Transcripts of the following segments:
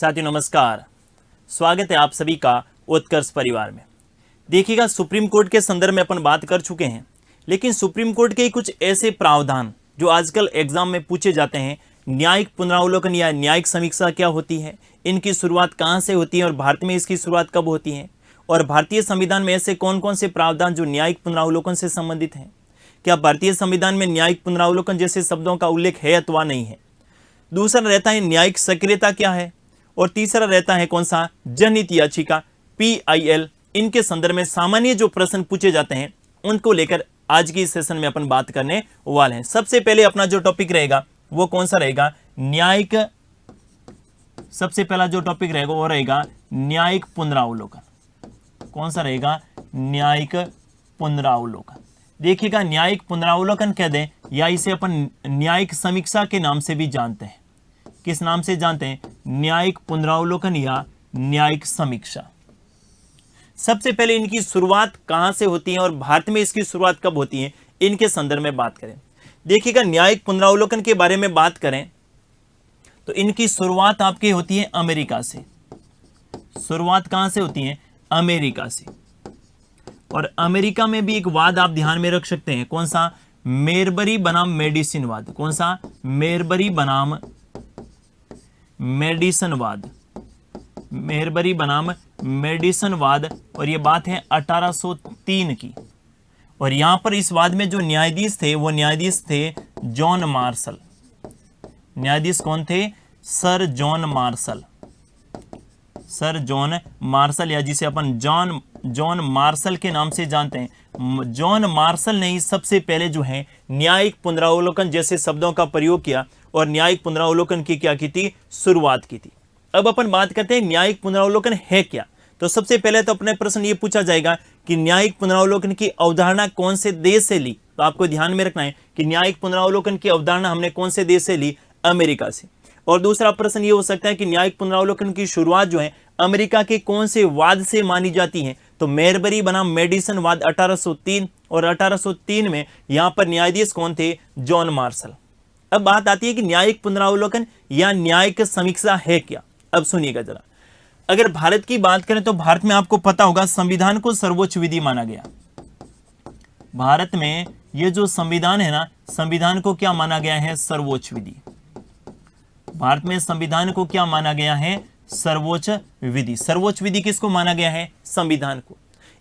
साथियों नमस्कार, स्वागत है आप सभी का उत्कर्ष परिवार में। देखिएगा, सुप्रीम कोर्ट के संदर्भ में अपन बात कर चुके हैं, लेकिन सुप्रीम कोर्ट के कुछ ऐसे प्रावधान जो आजकल एग्जाम में पूछे जाते हैं, न्यायिक पुनरावलोकन या न्यायिक समीक्षा क्या होती है, इनकी शुरुआत कहाँ से होती है और भारत में इसकी शुरुआत कब होती है, और भारतीय संविधान में ऐसे कौन कौन से प्रावधान जो न्यायिक पुनरावलोकन से संबंधित हैं। क्या भारतीय संविधान में न्यायिक पुनरावलोकन जैसे शब्दों का उल्लेख है अथवा नहीं है। दूसरा रहता है न्यायिक सक्रियता क्या है, और तीसरा रहता है कौन सा, जनहित याचिका PIL। इनके संदर्भ में सामान्य जो प्रश्न पूछे जाते हैं उनको लेकर आज की इस सेशन में अपन बात करने वाले हैं। सबसे पहले अपना जो टॉपिक रहेगा वो कौन सा रहेगा, न्यायिक। सबसे पहला जो टॉपिक रहेगा वो रहेगा न्यायिक पुनरावलोकन। कौन सा रहेगा, न्यायिक पुनरावलोकन। देखिएगा, न्यायिक पुनरावलोकन कह दें या इसे अपन न्यायिक समीक्षा के नाम से भी जानते हैं। किस नाम से जानते हैं, न्यायिक पुनरावलोकन या न्यायिक समीक्षा। सबसे पहले इनकी शुरुआत कहां से होती है और भारत में इसकी शुरुआत कब होती है, इनके संदर्भ में बात करें। देखिएगा, न्यायिक पुनरावलोकन के बारे में बात करें तो इनकी शुरुआत आपकी होती है अमेरिका से। शुरुआत कहां से होती है, अमेरिका से। और अमेरिका में भी एक वाद आप ध्यान में रख सकते हैं, कौन सा, मेरबरी बनाम मेडिसिन वाद। कौन सा, मेरबरी बनाम मेडिसन वाद। मेरबरी बनाम मेडिसन वाद, और यह बात है 1803 की। और यहां पर इस वाद में जो न्यायाधीश थे वो न्यायाधीश थे जॉन मार्शल। न्यायाधीश कौन थे, sir John Marshall. Sir John Marshall, या जिसे अपन जॉन मार्शल के नाम से जानते हैं। जॉन मार्शल ने ही सबसे पहले जो है न्यायिक पुनरावलोकन जैसे शब्दों का प्रयोग किया और न्यायिक पुनरावलोकन की क्या की थी, शुरुआत की थी। अब अपन बात करते हैं न्यायिक पुनरावलोकन है क्या। तो सबसे पहले तो अपने प्रश्न ये पूछा जाएगा कि न्यायिक पुनरावलोकन की अवधारणा कौन से देश से ली। तो आपको ध्यान में रखना है कि न्यायिक पुनरावलोकन की अवधारणा हमने कौन से देश से ली, अमेरिका से। और दूसरा प्रश्न ये हो सकता है कि न्यायिक पुनरावलोकन की शुरुआत जो है अमेरिका के कौन से वाद से मानी जाती है। तो मेरबरी बनाम मेडिसन वाद 1803, और 1803 में यहां पर न्यायाधीश कौन थे, जॉन मार्शल। अब बात आती है कि न्यायिक पुनरावलोकन या न्यायिक समीक्षा है क्या। अब सुनिएगा जरा, अगर भारत की बात करें तो भारत में आपको पता होगा संविधान को सर्वोच्च विधि माना गया। भारत में ये जो संविधान है ना, संविधान को क्या माना गया है, सर्वोच्च विधि। भारत में संविधान को क्या माना गया है, सर्वोच्च विधि। सर्वोच्च विधि किसको माना गया है, संविधान को।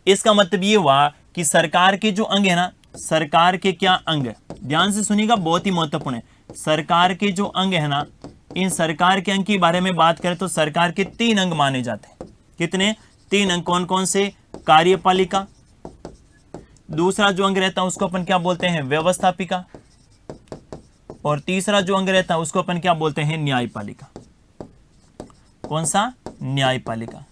इसका मतलब ये हुआ कि सरकार के जो अंग है ना, सरकार के क्या अंग, ध्यान से सुनिएगा, बहुत ही महत्वपूर्ण है। सरकार के जो अंग है ना, इन सरकार के अंग के बारे में बात करें तो सरकार के 3 अंग माने जाते हैं। कितने, 3 अंग। कौन कौन से, कार्यपालिका, दूसरा जो अंग रहता है उसको अपन क्या बोलते हैं, व्यवस्थापिका, और तीसरा जो अंग रहता है उसको अपन क्या बोलते हैं, न्यायपालिका। कौन सा, न्यायपालिका।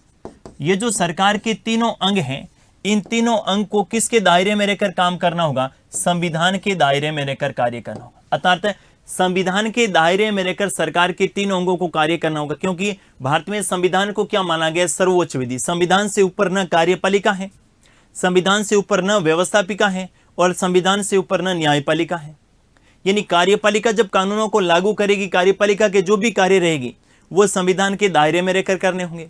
ये जो सरकार के तीनों अंग हैं, इन तीनों अंग को किसके दायरे में रहकर काम करना होगा, संविधान के दायरे में रहकर कार्य करना होगा। अर्थात संविधान के दायरे में रहकर सरकार के तीनों अंगों को कार्य करना होगा, क्योंकि भारत में संविधान को क्या माना गया, सर्वोच्च विधि। संविधान से ऊपर न कार्यपालिका है, संविधान से ऊपर न व्यवस्थापिका है, और संविधान से ऊपर न न्यायपालिका है। यानी कार्यपालिका जब कानूनों को लागू करेगी, कार्यपालिका के जो भी कार्य रहेगी वो संविधान के दायरे में रहकर करने होंगे।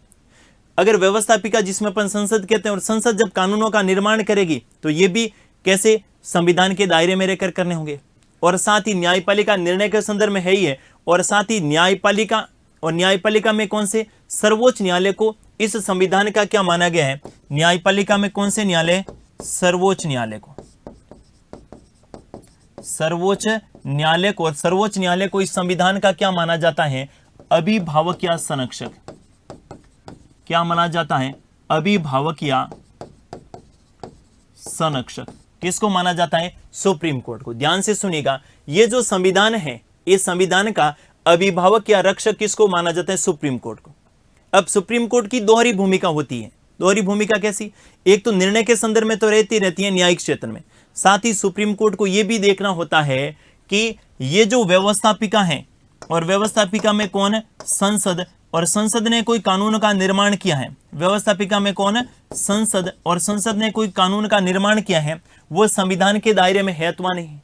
अगर व्यवस्थापिका, जिसमें अपन संसद कहते हैं, और संसद जब कानूनों का निर्माण करेगी तो ये भी कैसे, संविधान के दायरे में रहकर करने होंगे। और साथ ही न्यायपालिका निर्णय के संदर्भ में है ही है, और साथ ही न्यायपालिका, और न्यायपालिका में कौन से, सर्वोच्च न्यायालय को इस संविधान का क्या माना गया है, न्यायपालिका में कौन से न्यायालय, सर्वोच्च न्यायालय को। सर्वोच्च न्यायालय को, और सर्वोच्च न्यायालय को इस संविधान का क्या माना जाता है, अभिभावक या संरक्षक। क्या माना जाता है, अभिभावक या संरक्षक। किसको माना जाता है, सुप्रीम कोर्ट को। ध्यान से सुनिएगा, ये जो संविधान है, इस संविधान का अभिभावक या रक्षक किसको माना जाता है, सुप्रीम कोर्ट को। अब सुप्रीम कोर्ट की दोहरी भूमिका होती है। दोहरी भूमिका कैसी, एक तो निर्णय के संदर्भ में तो रहती है न्यायिक क्षेत्र में, साथ ही सुप्रीम कोर्ट को यह भी देखना होता है कि ये जो व्यवस्थापिका है, और व्यवस्थापिका में कौन है, संसद, और संसद ने कोई कानून का निर्माण किया है। व्यवस्थापिका में कौन है, संसद, और संसद ने कोई कानून का निर्माण किया है, वो संविधान के दायरे में है अथवा नहीं।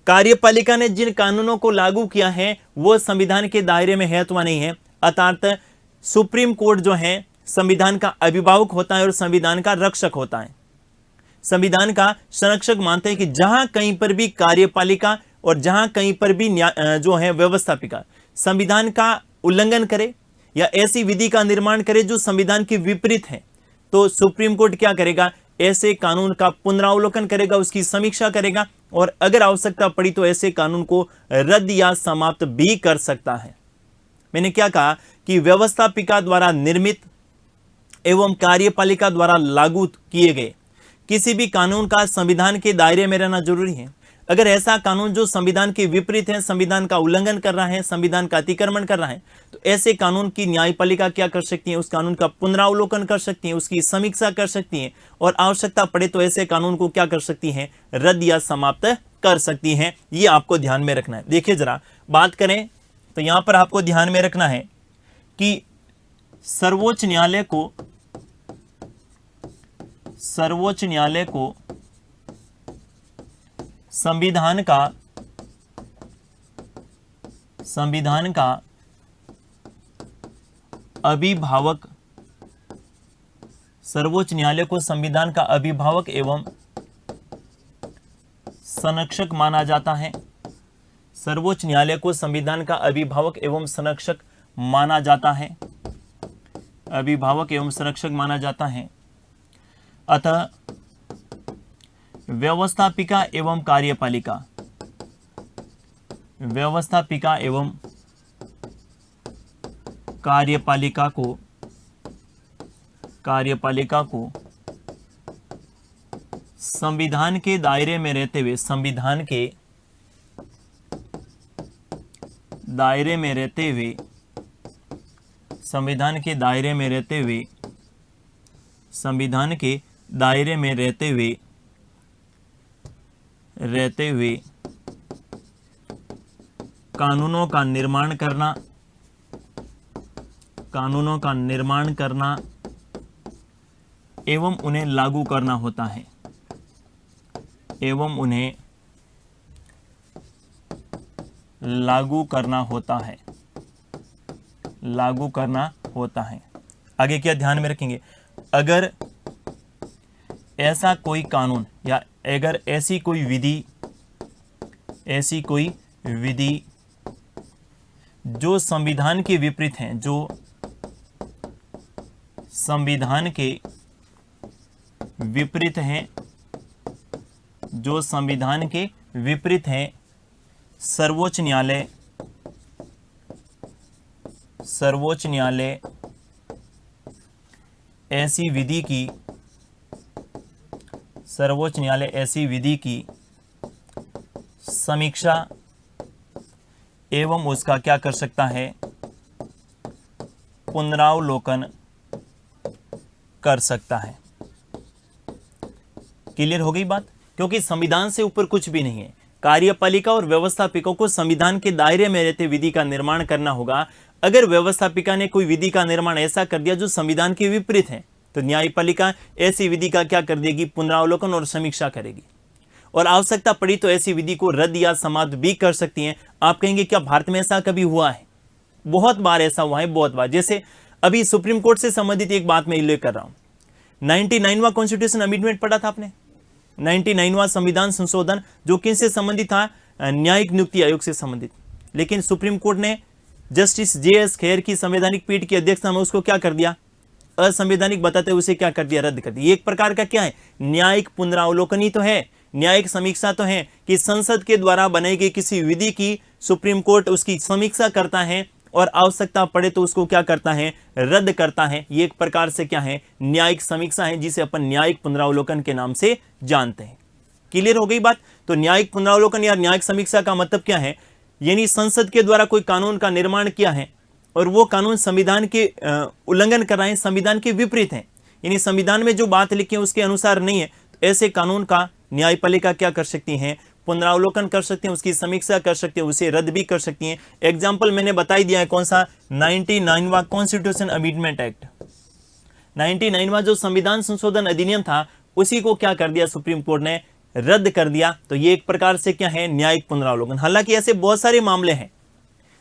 कार्यपालिका ने जिन कानूनों को लागू किया है वो संविधान के दायरे में है अथवा नहीं है। अर्थात सुप्रीम कोर्ट जो है संविधान का अभिभावक होता है और संविधान का रक्षक होता है। संविधान का संरक्षक मानते हैं कि जहां कहीं पर भी कार्यपालिका और जहां कहीं पर भी जो है व्यवस्थापिका संविधान का उल्लंघन करे या ऐसी विधि का निर्माण करे जो संविधान के विपरीत है, तो सुप्रीम कोर्ट क्या करेगा, ऐसे कानून का पुनरावलोकन करेगा, उसकी समीक्षा करेगा और अगर आवश्यकता पड़ी तो ऐसे कानून को रद्द या समाप्त भी कर सकता है। मैंने क्या कहा कि व्यवस्थापिका द्वारा निर्मित एवं कार्यपालिका द्वारा लागू किए गए किसी भी कानून का संविधान के दायरे में रहना जरूरी है। अगर ऐसा कानून जो संविधान के विपरीत है, संविधान का उल्लंघन कर रहा है, संविधान का अतिक्रमण कर रहा है, तो ऐसे कानून की न्यायपालिका क्या कर सकती है, उस कानून का पुनरावलोकन कर सकती है, उसकी समीक्षा कर सकती है और आवश्यकता पड़े तो ऐसे कानून को क्या कर सकती है, रद्द या समाप्त कर सकती है। ये आपको ध्यान में रखना है। देखिए जरा बात करें तो यहां पर आपको ध्यान में रखना है कि सर्वोच्च न्यायालय को संविधान का अभिभावक, सर्वोच्च न्यायालय को संविधान का अभिभावक एवं संरक्षक माना जाता है। सर्वोच्च न्यायालय को संविधान का अभिभावक एवं संरक्षक माना जाता है, अभिभावक एवं संरक्षक माना जाता है। अतः व्यवस्थापिका एवं कार्यपालिका, व्यवस्थापिका एवं कार्यपालिका को संविधान के दायरे में रहते हुए, संविधान के दायरे में रहते हुए, संविधान के दायरे में रहते हुए, संविधान के दायरे में रहते हुए कानूनों का निर्माण करना एवं उन्हें लागू करना होता है, एवं उन्हें लागू करना होता है। आगे क्या ध्यान में रखेंगे, अगर ऐसा कोई कानून या अगर ऐसी कोई विधि जो संविधान के विपरीत हैं, जो संविधान के विपरीत हैं, जो संविधान के विपरीत हैं, सर्वोच्च न्यायालय ऐसी विधि की समीक्षा एवं उसका क्या कर सकता है, पुनरावलोकन कर सकता है। क्लियर हो गई बात? क्योंकि संविधान से ऊपर कुछ भी नहीं है। कार्यपालिका और व्यवस्थापिका को संविधान के दायरे में रहते विधि का निर्माण करना होगा। अगर व्यवस्थापिका ने कोई विधि का निर्माण ऐसा कर दिया जो संविधान के विपरीत है, तो न्यायपालिका ऐसी विधि का क्या कर देगी, पुनरावलोकन और समीक्षा करेगी और आवश्यकता पड़ी तो ऐसी विधि को रद्द या समाप्त भी कर सकती हैं। आप कहेंगे क्या भारत में ऐसा कभी हुआ है? बहुत बार ऐसा हुआ है, बहुत बार। जैसे अभी सुप्रीम कोर्ट से संबंधित एक बात मैं उल्लेख कर रहा हूं। 99वां कॉन्स्टिट्यूशन अमेंडमेंट पढ़ा था आपने? 99वां संविधान संशोधन जो किससे संबंधित था? न्यायिक नियुक्ति आयोग से संबंधित। लेकिन सुप्रीम कोर्ट ने जस्टिस JS खेर की संवैधानिक पीठ की अध्यक्षता में उसको क्या कर दिया, असंवैधानिक बताते उसे क्या कर दिया, रद्द कर दिया। एक प्रकार का क्या है, न्यायिक पुनरावलोकन ही तो है, न्यायिक समीक्षा तो है कि संसद के द्वारा बनाई गई किसी विधि की सुप्रीम कोर्ट उसकी समीक्षा करता है और आवश्यकता पड़े तो उसको क्या करता है, रद्द करता है। ये एक प्रकार से क्या है, न्यायिक समीक्षा है, जिसे अपन न्यायिक पुनरावलोकन के नाम से जानते हैं। क्लियर हो गई बात? तो न्यायिक पुनरावलोकन या न्यायिक समीक्षा का मतलब क्या है, यानी संसद के द्वारा कोई कानून का निर्माण किया है और वो कानून संविधान के उल्लंघन कर रहे हैं, संविधान के विपरीत है, यानी संविधान में जो बात लिखी है उसके अनुसार नहीं है, तो ऐसे कानून का न्यायपालिका क्या कर सकती हैं, पुनरावलोकन कर सकते हैं, उसकी समीक्षा कर सकते हैं, उसे रद्द भी कर सकती हैं। एग्जाम्पल मैंने बता ही दिया है, कौन सा? 99वां कॉन्स्टिट्यूशन अमेंडमेंट एक्ट। 99वां जो संविधान संशोधन अधिनियम था उसी को क्या कर दिया, सुप्रीम कोर्ट ने रद्द कर दिया। तो ये एक प्रकार से क्या है, न्यायिक पुनरावलोकन। हालांकि ऐसे बहुत सारे मामले हैं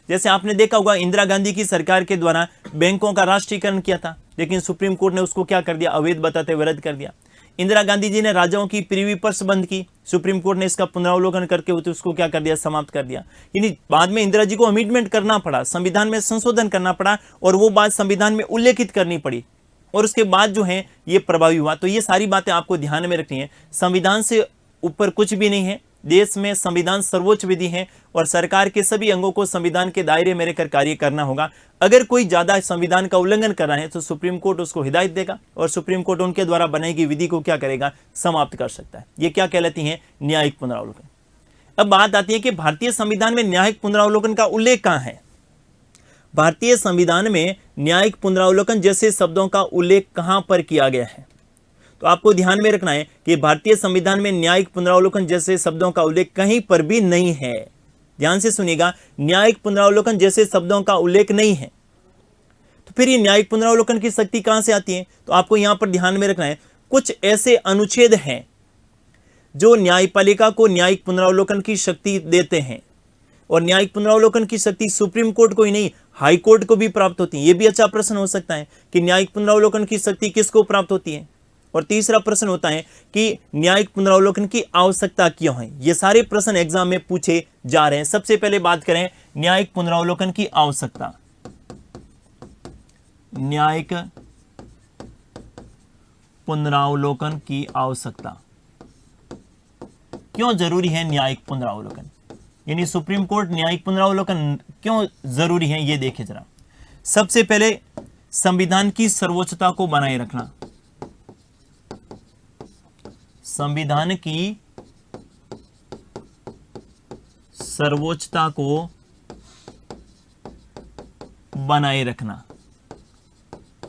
जैसे आपने देखा होगा इंदिरा गांधी की सरकार के द्वारा बैंकों का राष्ट्रीयकरण किया था, लेकिन सुप्रीम कोर्ट ने उसको क्या कर दिया, अवैध बताते हुए रद्द कर दिया। इंदिरा गांधी जी ने राजाओं की प्रीवी पर्स बंद की, सुप्रीम कोर्ट ने इसका पुनरावलोकन करके उसको क्या कर दिया, समाप्त कर दिया। यानी बाद में इंदिरा जी को अमेंडमेंट करना पड़ा, संविधान में संशोधन करना पड़ा और वो बात संविधान में उल्लेखित करनी पड़ी और उसके बाद जो है ये प्रभावी हुआ। तो ये सारी बातें आपको ध्यान में रखनी है। संविधान से ऊपर कुछ भी नहीं है, देश में संविधान सर्वोच्च विधि है और सरकार के सभी अंगों को संविधान के दायरे में रहकर कार्य करना होगा। अगर कोई ज्यादा संविधान का उल्लंघन कर रहा है तो सुप्रीम कोर्ट उसको हिदायत देगा और सुप्रीम कोर्ट उनके द्वारा बनाई गई विधि को क्या करेगा, समाप्त कर सकता है। ये क्या कहलाती है, न्यायिक पुनरावलोकन। अब बात आती है कि भारतीय संविधान में न्यायिक पुनरावलोकन का उल्लेख कहां है। भारतीय संविधान में न्यायिक पुनरावलोकन जैसे शब्दों का उल्लेख कहां पर किया गया है। तो आपको ध्यान में रखना है कि भारतीय संविधान में न्यायिक पुनरावलोकन जैसे शब्दों का उल्लेख कहीं पर भी नहीं है। ध्यान से सुनिएगा, न्यायिक पुनरावलोकन जैसे शब्दों का उल्लेख नहीं है। तो फिर ये न्यायिक पुनरावलोकन की शक्ति कहां से आती है, तो आपको यहां पर ध्यान में रखना है कुछ ऐसे अनुच्छेद हैं जो न्यायपालिका को न्यायिक पुनरावलोकन की शक्ति देते हैं और न्यायिक पुनरावलोकन की शक्ति सुप्रीम कोर्ट को ही नहीं, हाई कोर्ट को भी प्राप्त होती है। यह भी अच्छा प्रश्न हो सकता है कि न्यायिक पुनरावलोकन की शक्ति किसको प्राप्त होती है। और तीसरा प्रश्न होता है कि न्यायिक पुनरावलोकन की आवश्यकता क्यों है। ये सारे प्रश्न एग्जाम में पूछे जा रहे हैं। सबसे पहले बात करें न्यायिक पुनरावलोकन की आवश्यकता। न्यायिक पुनरावलोकन की आवश्यकता क्यों जरूरी है, न्यायिक पुनरावलोकन यानी सुप्रीम कोर्ट न्यायिक पुनरावलोकन क्यों जरूरी है, ये देखें जरा। सबसे पहले संविधान की सर्वोच्चता को बनाए रखना। संविधान की सर्वोच्चता को बनाए रखना।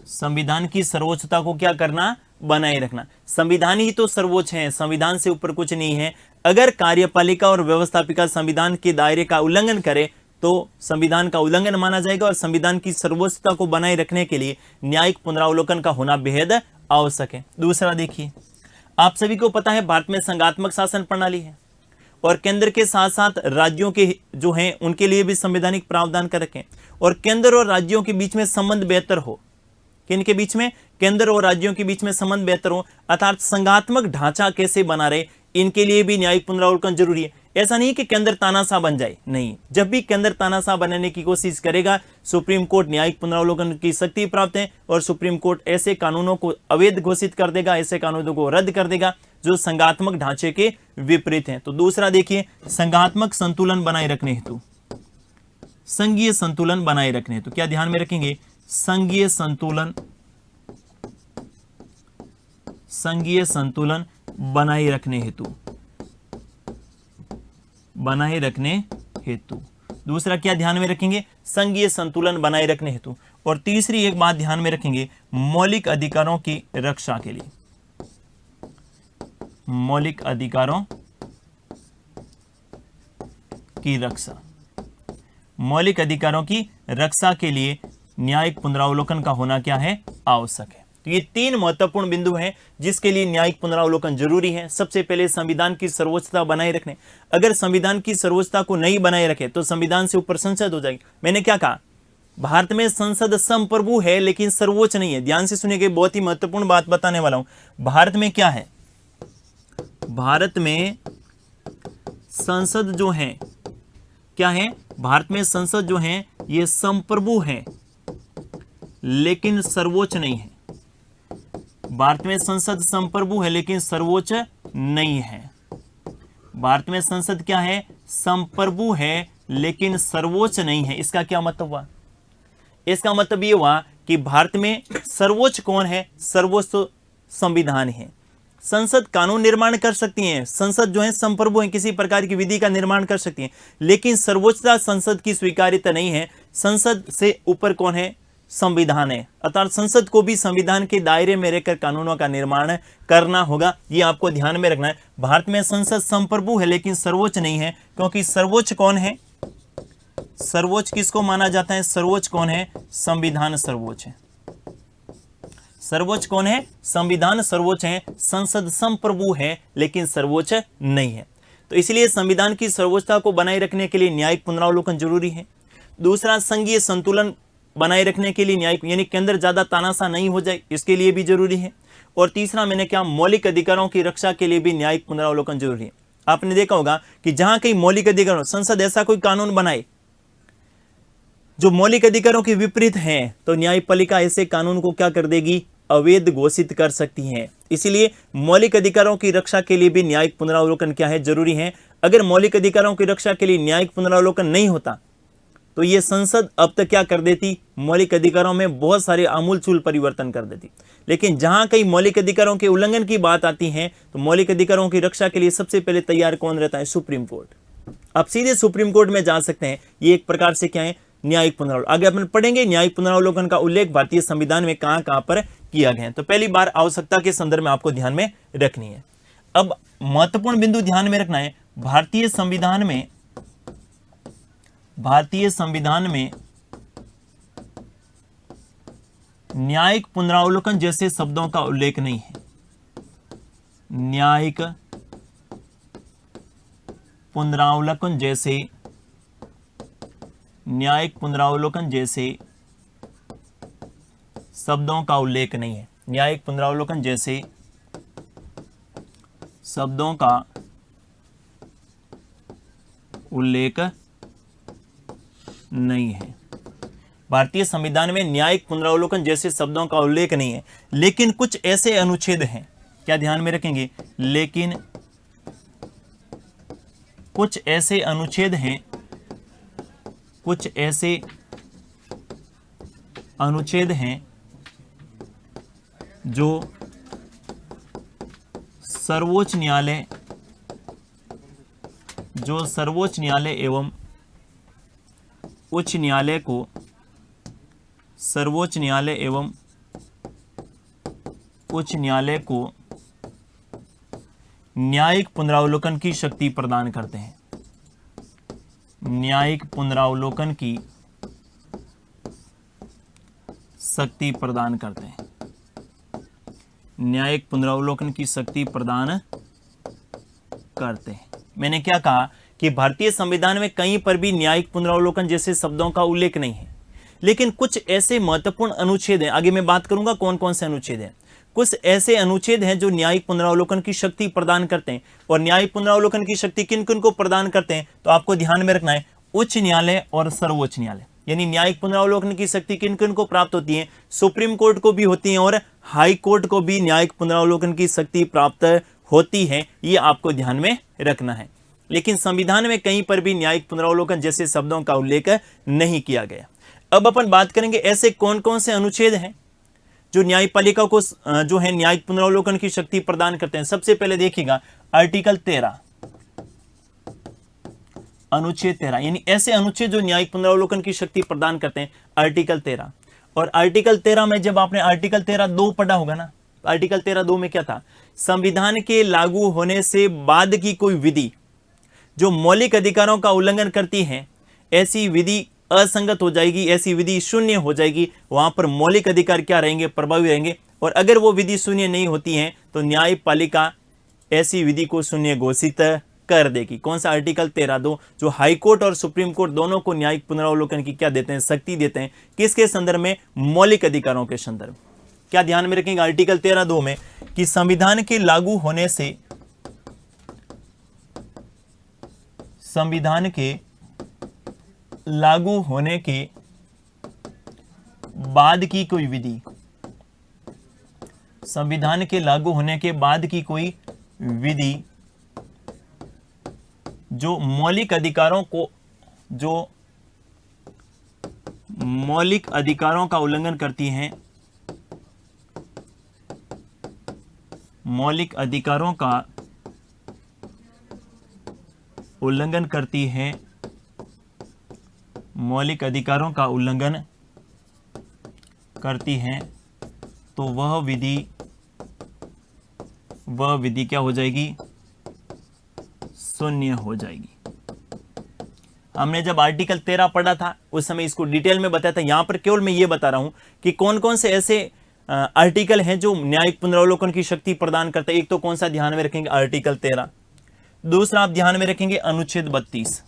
संविधान की सर्वोच्चता को क्या करना, बनाए रखना। संविधान ही तो सर्वोच्च है, संविधान से ऊपर कुछ नहीं है। अगर कार्यपालिका और व्यवस्थापिका संविधान के दायरे का उल्लंघन करे तो संविधान का उल्लंघन माना जाएगा और संविधान की सर्वोच्चता को बनाए रखने के लिए न्यायिक पुनरावलोकन का होना बेहद आवश्यक है। दूसरा देखिए, आप सभी को पता है भारत में संघात्मक शासन प्रणाली है और केंद्र के साथ साथ राज्यों के जो हैं उनके लिए भी संवैधानिक प्रावधान कर रखें और केंद्र और राज्यों के बीच में संबंध बेहतर हो। किनके बीच में, केंद्र और राज्यों के बीच में संबंध बेहतर हो, अर्थात संघात्मक ढांचा कैसे बना रहे, इनके लिए भी न्यायिक पुनरावलोकन जरूरी है। ऐसा नहीं कि केंद्र तानाशाह बन जाए, नहीं। जब भी केंद्र तानाशाह बनने की कोशिश करेगा सुप्रीम कोर्ट न्यायिक पुनरावलोकन की शक्ति प्राप्त है और सुप्रीम कोर्ट ऐसे कानूनों को अवैध घोषित कर देगा, ऐसे कानूनों को रद्द कर देगा जो संघात्मक ढांचे के विपरीत हैं। तो दूसरा देखिए, संघात्मक संतुलन बनाए रखने हेतु, संघीय संतुलन बनाए रखने हेतु क्या ध्यान में रखेंगे, संघीय संतुलन, संघीय संतुलन बनाए रखने हेतु, बनाए रखने हेतु। दूसरा क्या ध्यान में रखेंगे, संघीय संतुलन बनाए रखने हेतु। और तीसरी एक बात ध्यान में रखेंगे, मौलिक अधिकारों की रक्षा के लिए, मौलिक अधिकारों की रक्षा, मौलिक अधिकारों की रक्षा के लिए न्यायिक पुनरावलोकन का होना क्या है, आवश्यक है। तो ये तीन महत्वपूर्ण बिंदु हैं जिसके लिए न्यायिक पुनरावलोकन जरूरी है। सबसे पहले संविधान की सर्वोच्चता बनाए रखने। अगर संविधान की सर्वोच्चता को नहीं बनाए रखे तो संविधान से ऊपर संसद हो जाएगी। मैंने क्या कहा, भारत में संसद संप्रभु है लेकिन सर्वोच्च नहीं है। ध्यान से सुनिएगा, बहुत ही महत्वपूर्ण बात बताने वाला हूं। भारत में क्या है, भारत में संसद जो है क्या है, भारत में संसद जो है ये संप्रभु है लेकिन सर्वोच्च नहीं है। भारत में संसद संप्रभु है लेकिन सर्वोच्च नहीं है। भारत में संसद क्या है, संप्रभु है लेकिन सर्वोच्च नहीं है। इसका क्या मतलब हुआ, इसका मतलब ये हुआ कि भारत में सर्वोच्च कौन है, सर्वोच्च संविधान है। संसद कानून निर्माण कर सकती है, संसद जो है संप्रभु है, किसी प्रकार की विधि का निर्माण कर सकती है, लेकिन सर्वोच्चता संसद की स्वीकार्यता नहीं है। संसद से ऊपर कौन है, संविधान है। अर्थात संसद को भी संविधान के दायरे में रहकर कानूनों का निर्माण करना होगा। ये आपको ध्यान में रखना है। भारत में संसद संप्रभु है लेकिन सर्वोच्च नहीं है, क्योंकि सर्वोच्च कौन है, सर्वोच्च किसको माना जाता है, सर्वोच्च कौन है, संविधान सर्वोच्च है। सर्वोच्च कौन है, संविधान सर्वोच्च है। संसद संप्रभु है लेकिन सर्वोच्च नहीं है। तो इसलिए संविधान की सर्वोच्चता को बनाए रखने के लिए न्यायिक पुनरावलोकन जरूरी है। दूसरा, संघीय संतुलन बनाए रखने के लिए न्यायिक, यानी केंद्र ज्यादा तानाशाह नहीं हो जाए, इसके लिए भी जरूरी है। और तीसरा मैंने क्या, मौलिक अधिकारों की रक्षा के लिए भी न्यायिक पुनरावलोकन जरूरी है। आपने देखा होगा कि जहां कहीं मौलिक अधिकारों, संसद ऐसा कोई कानून बनाए जो मौलिक अधिकारों के विपरीत हैं, तो न्यायपालिका ऐसे कानून को क्या कर देगी, अवैध घोषित कर सकती है। इसीलिए मौलिक अधिकारों की रक्षा के लिए भी न्यायिक पुनरावलोकन क्या है, जरूरी है। अगर मौलिक अधिकारों की रक्षा के लिए न्यायिक पुनरावलोकन नहीं होता तो ये संसद अब तक क्या कर देती, मौलिक अधिकारों में बहुत सारे आमूलचूल परिवर्तन कर देती। लेकिन जहां कई मौलिक अधिकारों के उल्लंघन की बात आती है तो मौलिक अधिकारों की रक्षा के लिए सबसे पहले तैयार कौन रहता है, सुप्रीम कोर्ट। आप सीधे सुप्रीम कोर्ट में जा सकते हैं। ये एक प्रकार से क्या है, न्यायिक पुनरावलोकन। आगे अपन पढ़ेंगे न्यायिक पुनरावलोकन का उल्लेख भारतीय संविधान में कहां कहां पर किया गया है। तो पहली बार आवश्यकता के संदर्भ में आपको ध्यान में रखनी है। अब महत्वपूर्ण बिंदु ध्यान में रखना है, भारतीय संविधान में न्यायिक पुनरावलोकन जैसे शब्दों का उल्लेख नहीं है। न्यायिक पुनरावलोकन जैसे शब्दों का उल्लेख नहीं है। न्यायिक पुनरावलोकन जैसे शब्दों का उल्लेख नहीं है। भारतीय संविधान में न्यायिक पुनरावलोकन जैसे शब्दों का उल्लेख नहीं है, लेकिन कुछ ऐसे अनुच्छेद हैं, क्या ध्यान में रखेंगे, लेकिन कुछ ऐसे अनुच्छेद हैं जो सर्वोच्च न्यायालय एवं उच्च न्यायालय को न्यायिक पुनरावलोकन की शक्ति प्रदान करते हैं। न्यायिक पुनरावलोकन की शक्ति प्रदान करते हैं। न्यायिक पुनरावलोकन की शक्ति प्रदान करते हैं। मैंने क्या कहा कि भारतीय संविधान में कहीं पर भी न्यायिक पुनरावलोकन जैसे शब्दों का उल्लेख नहीं है, लेकिन कुछ ऐसे महत्वपूर्ण अनुच्छेद हैं, आगे मैं बात करूंगा कौन कौन से अनुच्छेद हैं। कुछ ऐसे अनुच्छेद हैं जो न्यायिक पुनरावलोकन की शक्ति प्रदान करते हैं। और न्यायिक पुनरावलोकन की शक्ति किन किन को प्रदान करते हैं, तो आपको ध्यान में रखना है, उच्च न्यायालय और सर्वोच्च न्यायालय। यानी न्यायिक पुनरावलोकन की शक्ति किन किन को प्राप्त होती है, सुप्रीम कोर्ट को भी होती है और हाई कोर्ट को भी न्यायिक पुनरावलोकन की शक्ति प्राप्त होती है। ये आपको ध्यान में रखना है। लेकिन संविधान में कहीं पर भी न्यायिक पुनरावलोकन जैसे शब्दों का उल्लेख नहीं किया गया। अब अपन बात करेंगे ऐसे कौन कौन से अनुच्छेद हैं जो न्यायपालिका को जो है न्यायिक पुनरावलोकन की शक्ति प्रदान करते हैं। सबसे पहले देखिएगा आर्टिकल 13, अनुच्छेद 13, यानी ऐसे अनुच्छेद जो न्यायिक पुनरावलोकन की शक्ति प्रदान करते हैं, आर्टिकल 13। और आर्टिकल 13 में जब आपने आर्टिकल 13(2) पढ़ा होगा ना, आर्टिकल 13(2) में क्या था, संविधान के लागू होने से बाद की कोई विधि जो मौलिक अधिकारों का उल्लंघन करती है, ऐसी विधि असंगत हो जाएगी, ऐसी विधि शून्य हो जाएगी। वहां पर मौलिक अधिकार क्या रहेंगे, प्रभावी रहेंगे। और अगर वो विधि शून्य नहीं होती है तो न्यायपालिका ऐसी विधि को शून्य घोषित कर देगी। कौन सा, आर्टिकल 13(2), जो हाई कोर्ट और सुप्रीम कोर्ट दोनों को न्यायिक पुनरावलोकन की क्या देते हैं, शक्ति देते हैं। किसके संदर्भ में, मौलिक अधिकारों के संदर्भ। क्या ध्यान में रखेंगे आर्टिकल 13(2) में कि संविधान के लागू होने से, संविधान के लागू होने के बाद की कोई विधि, संविधान के लागू होने के बाद की कोई विधि जो मौलिक अधिकारों का उल्लंघन करती हैं, मौलिक अधिकारों का उल्लंघन करती है, मौलिक अधिकारों का उल्लंघन करती हैं, तो वह विधि क्या हो जाएगी, शून्य हो जाएगी। हमने जब आर्टिकल 13 पढ़ा था उस समय इसको डिटेल में बताया था। यहां पर केवल मैं ये बता रहा हूं कि कौन कौन से ऐसे आर्टिकल हैं जो न्यायिक पुनरावलोकन की शक्ति प्रदान करते हैं। एक तो कौन सा ध्यान में रखेंगे, आर्टिकल 13। दूसरा आप ध्यान में रखेंगे अनुच्छेद 32।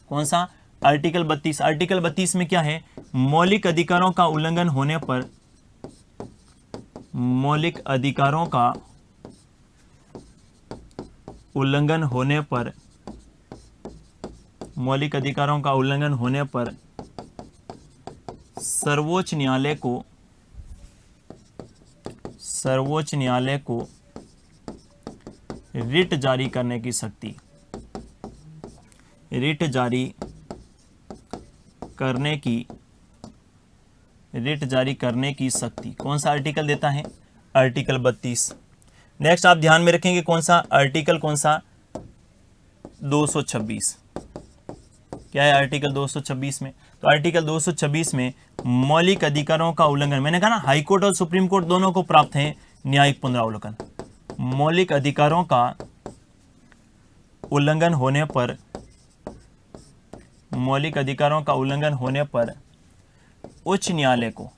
कौन सा, आर्टिकल 32, आर्टिकल 32 में क्या है, मौलिक अधिकारों का उल्लंघन होने पर, मौलिक अधिकारों का उल्लंघन होने पर, मौलिक अधिकारों का उल्लंघन होने पर सर्वोच्च न्यायालय को रिट जारी करने की शक्ति, रिट जारी करने की शक्ति कौन सा आर्टिकल देता है, आर्टिकल 32। नेक्स्ट आप ध्यान में रखेंगे कौन सा आर्टिकल, कौन सा 226, क्या है आर्टिकल 226 में, तो आर्टिकल 226 में मौलिक अधिकारों का उल्लंघन, मैंने कहा ना हाई कोर्ट और सुप्रीम कोर्ट दोनों को प्राप्त है न्यायिक पुनरावलोकन। मौलिक अधिकारों का उल्लंघन होने पर, मौलिक अधिकारों का उल्लंघन होने पर उच्च न्यायालय को,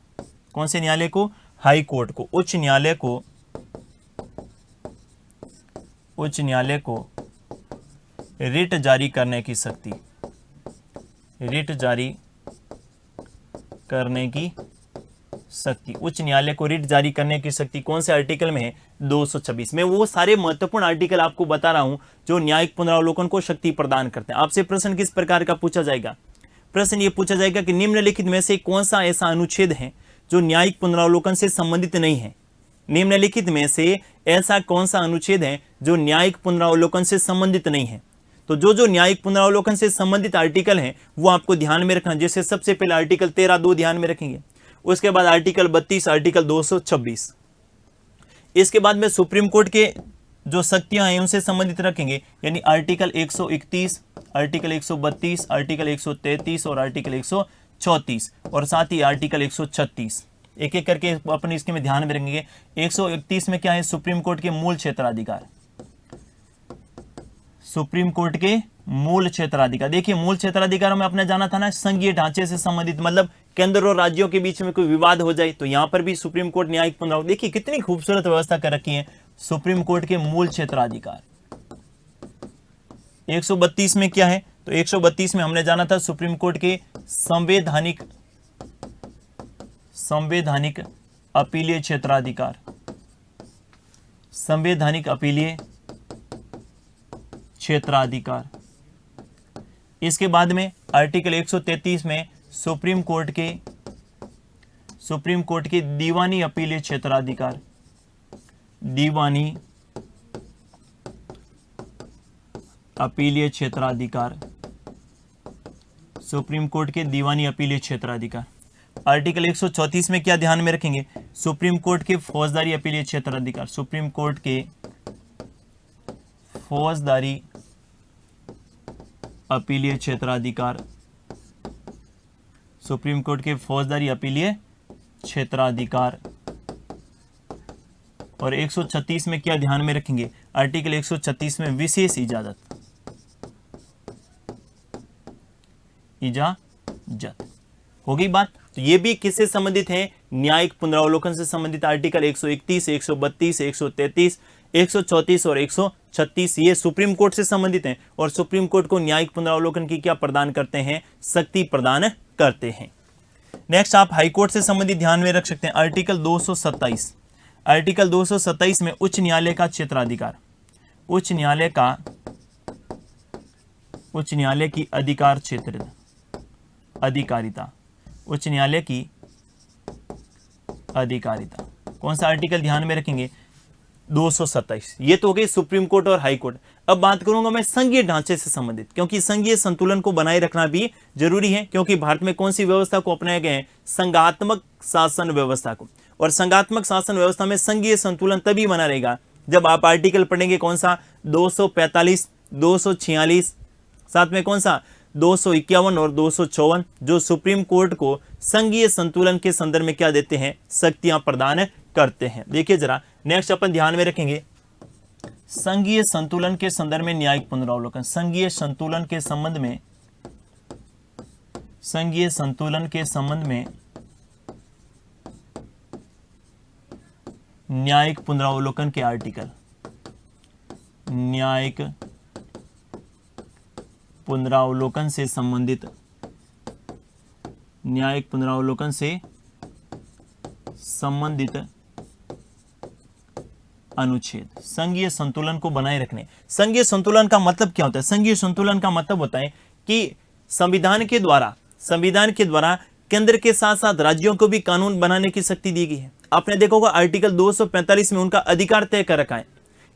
कौन से न्यायालय को, हाई कोर्ट को, उच्च न्यायालय को रिट जारी करने की शक्ति, रिट जारी करने की शक्ति, उच्च न्यायालय को रिट जारी करने की शक्ति कौन से आर्टिकल में है, 226 में। वो सारे महत्वपूर्ण आर्टिकल आपको बता रहा हूं जो न्यायिक पुनरावलोकन को शक्ति प्रदान करते हैं। आपसे प्रश्न किस प्रकार का पूछा जाएगा, प्रश्न ये पूछा जाएगा कि निम्नलिखित में से कौन सा ऐसा अनुच्छेद है जो न्यायिक पुनरावलोकन से संबंधित नहीं है, निम्नलिखित में से ऐसा कौन सा अनुच्छेद है जो न्यायिक पुनरावलोकन से संबंधित नहीं है। तो जो न्यायिक पुनरावलोकन से संबंधित आर्टिकल हैं वो आपको ध्यान में रखना, जैसे सबसे पहले आर्टिकल 13(2) ध्यान में रखेंगे, उसके बाद आर्टिकल 32, आर्टिकल 226, इसके बाद में सुप्रीम कोर्ट के जो शक्तियां हैं उनसे संबंधित रखेंगे, यानी आर्टिकल 131, आर्टिकल 132, आर्टिकल 133 और आर्टिकल 134 और साथ ही आर्टिकल 136, एक एक करके अपने इसके में ध्यान में रखेंगे। 131 में क्या है, सुप्रीम कोर्ट के मूल क्षेत्राधिकार, सुप्रीम कोर्ट के मूल क्षेत्राधिकार। देखिए मूल क्षेत्राधिकार में आपने जाना था ना, संघीय ढांचे से संबंधित, मतलब केंद्र और राज्यों के बीच में कोई विवाद हो जाए तो यहां पर भी सुप्रीम कोर्ट न्यायिक पुनरावलोकन, देखिए कितनी खूबसूरत व्यवस्था कर रखी है सुप्रीम कोर्ट के मूल क्षेत्राधिकार। 132 में क्या है, तो 132 में हमने जाना था सुप्रीम कोर्ट के संवैधानिक अपीलीय क्षेत्राधिकार, संवैधानिक अपीलीय क्षेत्राधिकार। इसके बाद में आर्टिकल 133 में सुप्रीम कोर्ट के दीवानी अपीलीय क्षेत्राधिकार, दीवानी अपीलीय क्षेत्राधिकार, सुप्रीम कोर्ट के दीवानी अपीलीय क्षेत्राधिकार। आर्टिकल 134 में क्या ध्यान में रखेंगे, सुप्रीम कोर्ट के फौजदारी अपीलीय क्षेत्राधिकार, सुप्रीम कोर्ट के फौजदारी अपीलीय क्षेत्राधिकार, सुप्रीम कोर्ट के फौजदारी अपीलीय क्षेत्राधिकार। और 136 में क्या ध्यान में रखेंगे, आर्टिकल 136 में विशेष इजाजत, इजाजत हो गई बात। तो ये भी किससे संबंधित है, न्यायिक पुनरावलोकन से संबंधित। आर्टिकल 131, 132, 133, 134 और 136 ये सुप्रीम कोर्ट से संबंधित हैं और सुप्रीम कोर्ट को न्यायिक पुनरावलोकन की क्या प्रदान करते हैं, शक्ति प्रदान करते हैं। नेक्स्ट आप हाई कोर्ट से संबंधित ध्यान में रख सकते हैं आर्टिकल 227, आर्टिकल 227 में उच्च न्यायालय का क्षेत्राधिकार, उच्च न्यायालय की अधिकार क्षेत्र, अधिकारिता, उच्च न्यायालय की अधिकारिता। कौन सा आर्टिकल ध्यान में रखेंगे, 227। ये तो हो गई सुप्रीम कोर्ट और हाई कोर्ट। अब बात करूंगा मैं संघीय ढांचे से संबंधित, क्योंकि संघीय संतुलन को बनाए रखना भी जरूरी है, क्योंकि भारत में कौन सी व्यवस्था को अपनाया गया है, संघात्मक शासन व्यवस्था को। और संघात्मक शासन व्यवस्था में संघीय संतुलन तभी बना रहेगा जब आप आर्टिकल पढ़ेंगे, कौन सा 245, 246, साथ में कौन सा 251 और 254, जो सुप्रीम कोर्ट को संघीय संतुलन के संदर्भ में क्या देते हैं, शक्तियां प्रदान करते हैं। देखिए जरा नेक्स्ट अपन ध्यान में रखेंगे संघीय संतुलन के संदर्भ में न्यायिक पुनरावलोकन। संघीय संतुलन के संबंध में, संघीय संतुलन के संबंध में न्यायिक पुनरावलोकन के आर्टिकल, न्यायिक पुनरावलोकन से संबंधित न्यायिक पुनरावलोकन से संबंधित अनुच्छेद। संघीय संतुलन को बनाए रखने। संघीय संतुलन का मतलब क्या होता है? संघीय संतुलन का मतलब होता है कि संविधान के द्वारा केंद्र के साथ साथ राज्यों को भी कानून बनाने की शक्ति दी गई है। आपने देखा होगा आर्टिकल 245 में उनका अधिकार तय कर रखा है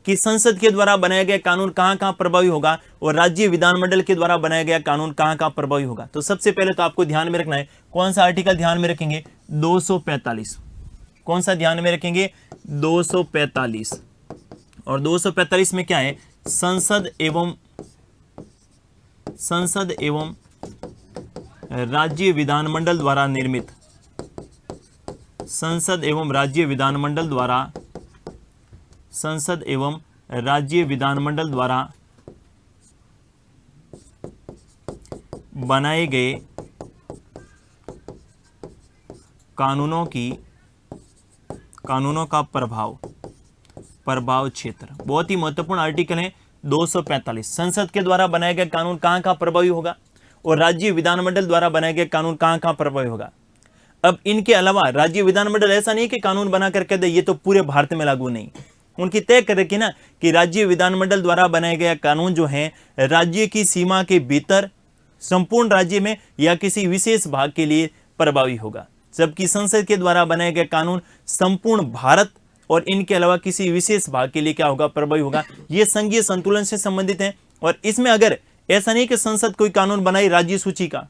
कि संसद के द्वारा बनाया गया कानून कहां कहां प्रभावी होगा और राज्य विधानमंडल के द्वारा बनाया गया कानून कहां कहां प्रभावी होगा। तो सबसे पहले तो आपको ध्यान में रखना है, कौन सा आर्टिकल ध्यान में रखेंगे? 245। कौन सा ध्यान में रखेंगे? 245। और 245 में क्या है? संसद एवं राज्य विधानमंडल द्वारा निर्मित, संसद एवं राज्य विधानमंडल द्वारा बनाए गए कानूनों का प्रभाव क्षेत्र। बहुत ही महत्वपूर्ण आर्टिकल है 245। संसद के द्वारा बनाए गए कानून कहां कहां प्रभावी होगा और राज्य विधानमंडल द्वारा बनाए गए कानून कहां कहां प्रभावी होगा। अब इनके अलावा राज्य विधानमंडल ऐसा नहीं कि कानून बना करके दे, ये तो पूरे भारत में लागू नहीं, उनकी तय कर रखी ना कि राज्य विधानमंडल द्वारा बनाया गया कानून जो है राज्य की सीमा के भीतर संपूर्ण राज्य में या किसी विशेष भाग के लिए प्रभावी होगा, जबकि संसद के द्वारा बनाए गए कानून संपूर्ण भारत और इनके अलावा किसी विशेष भाग के लिए क्या होगा? प्रभावी होगा। यह संघीय संतुलन से संबंधित है। और इसमें अगर ऐसा नहीं कि संसद कोई कानून बनाई राज्य सूची का,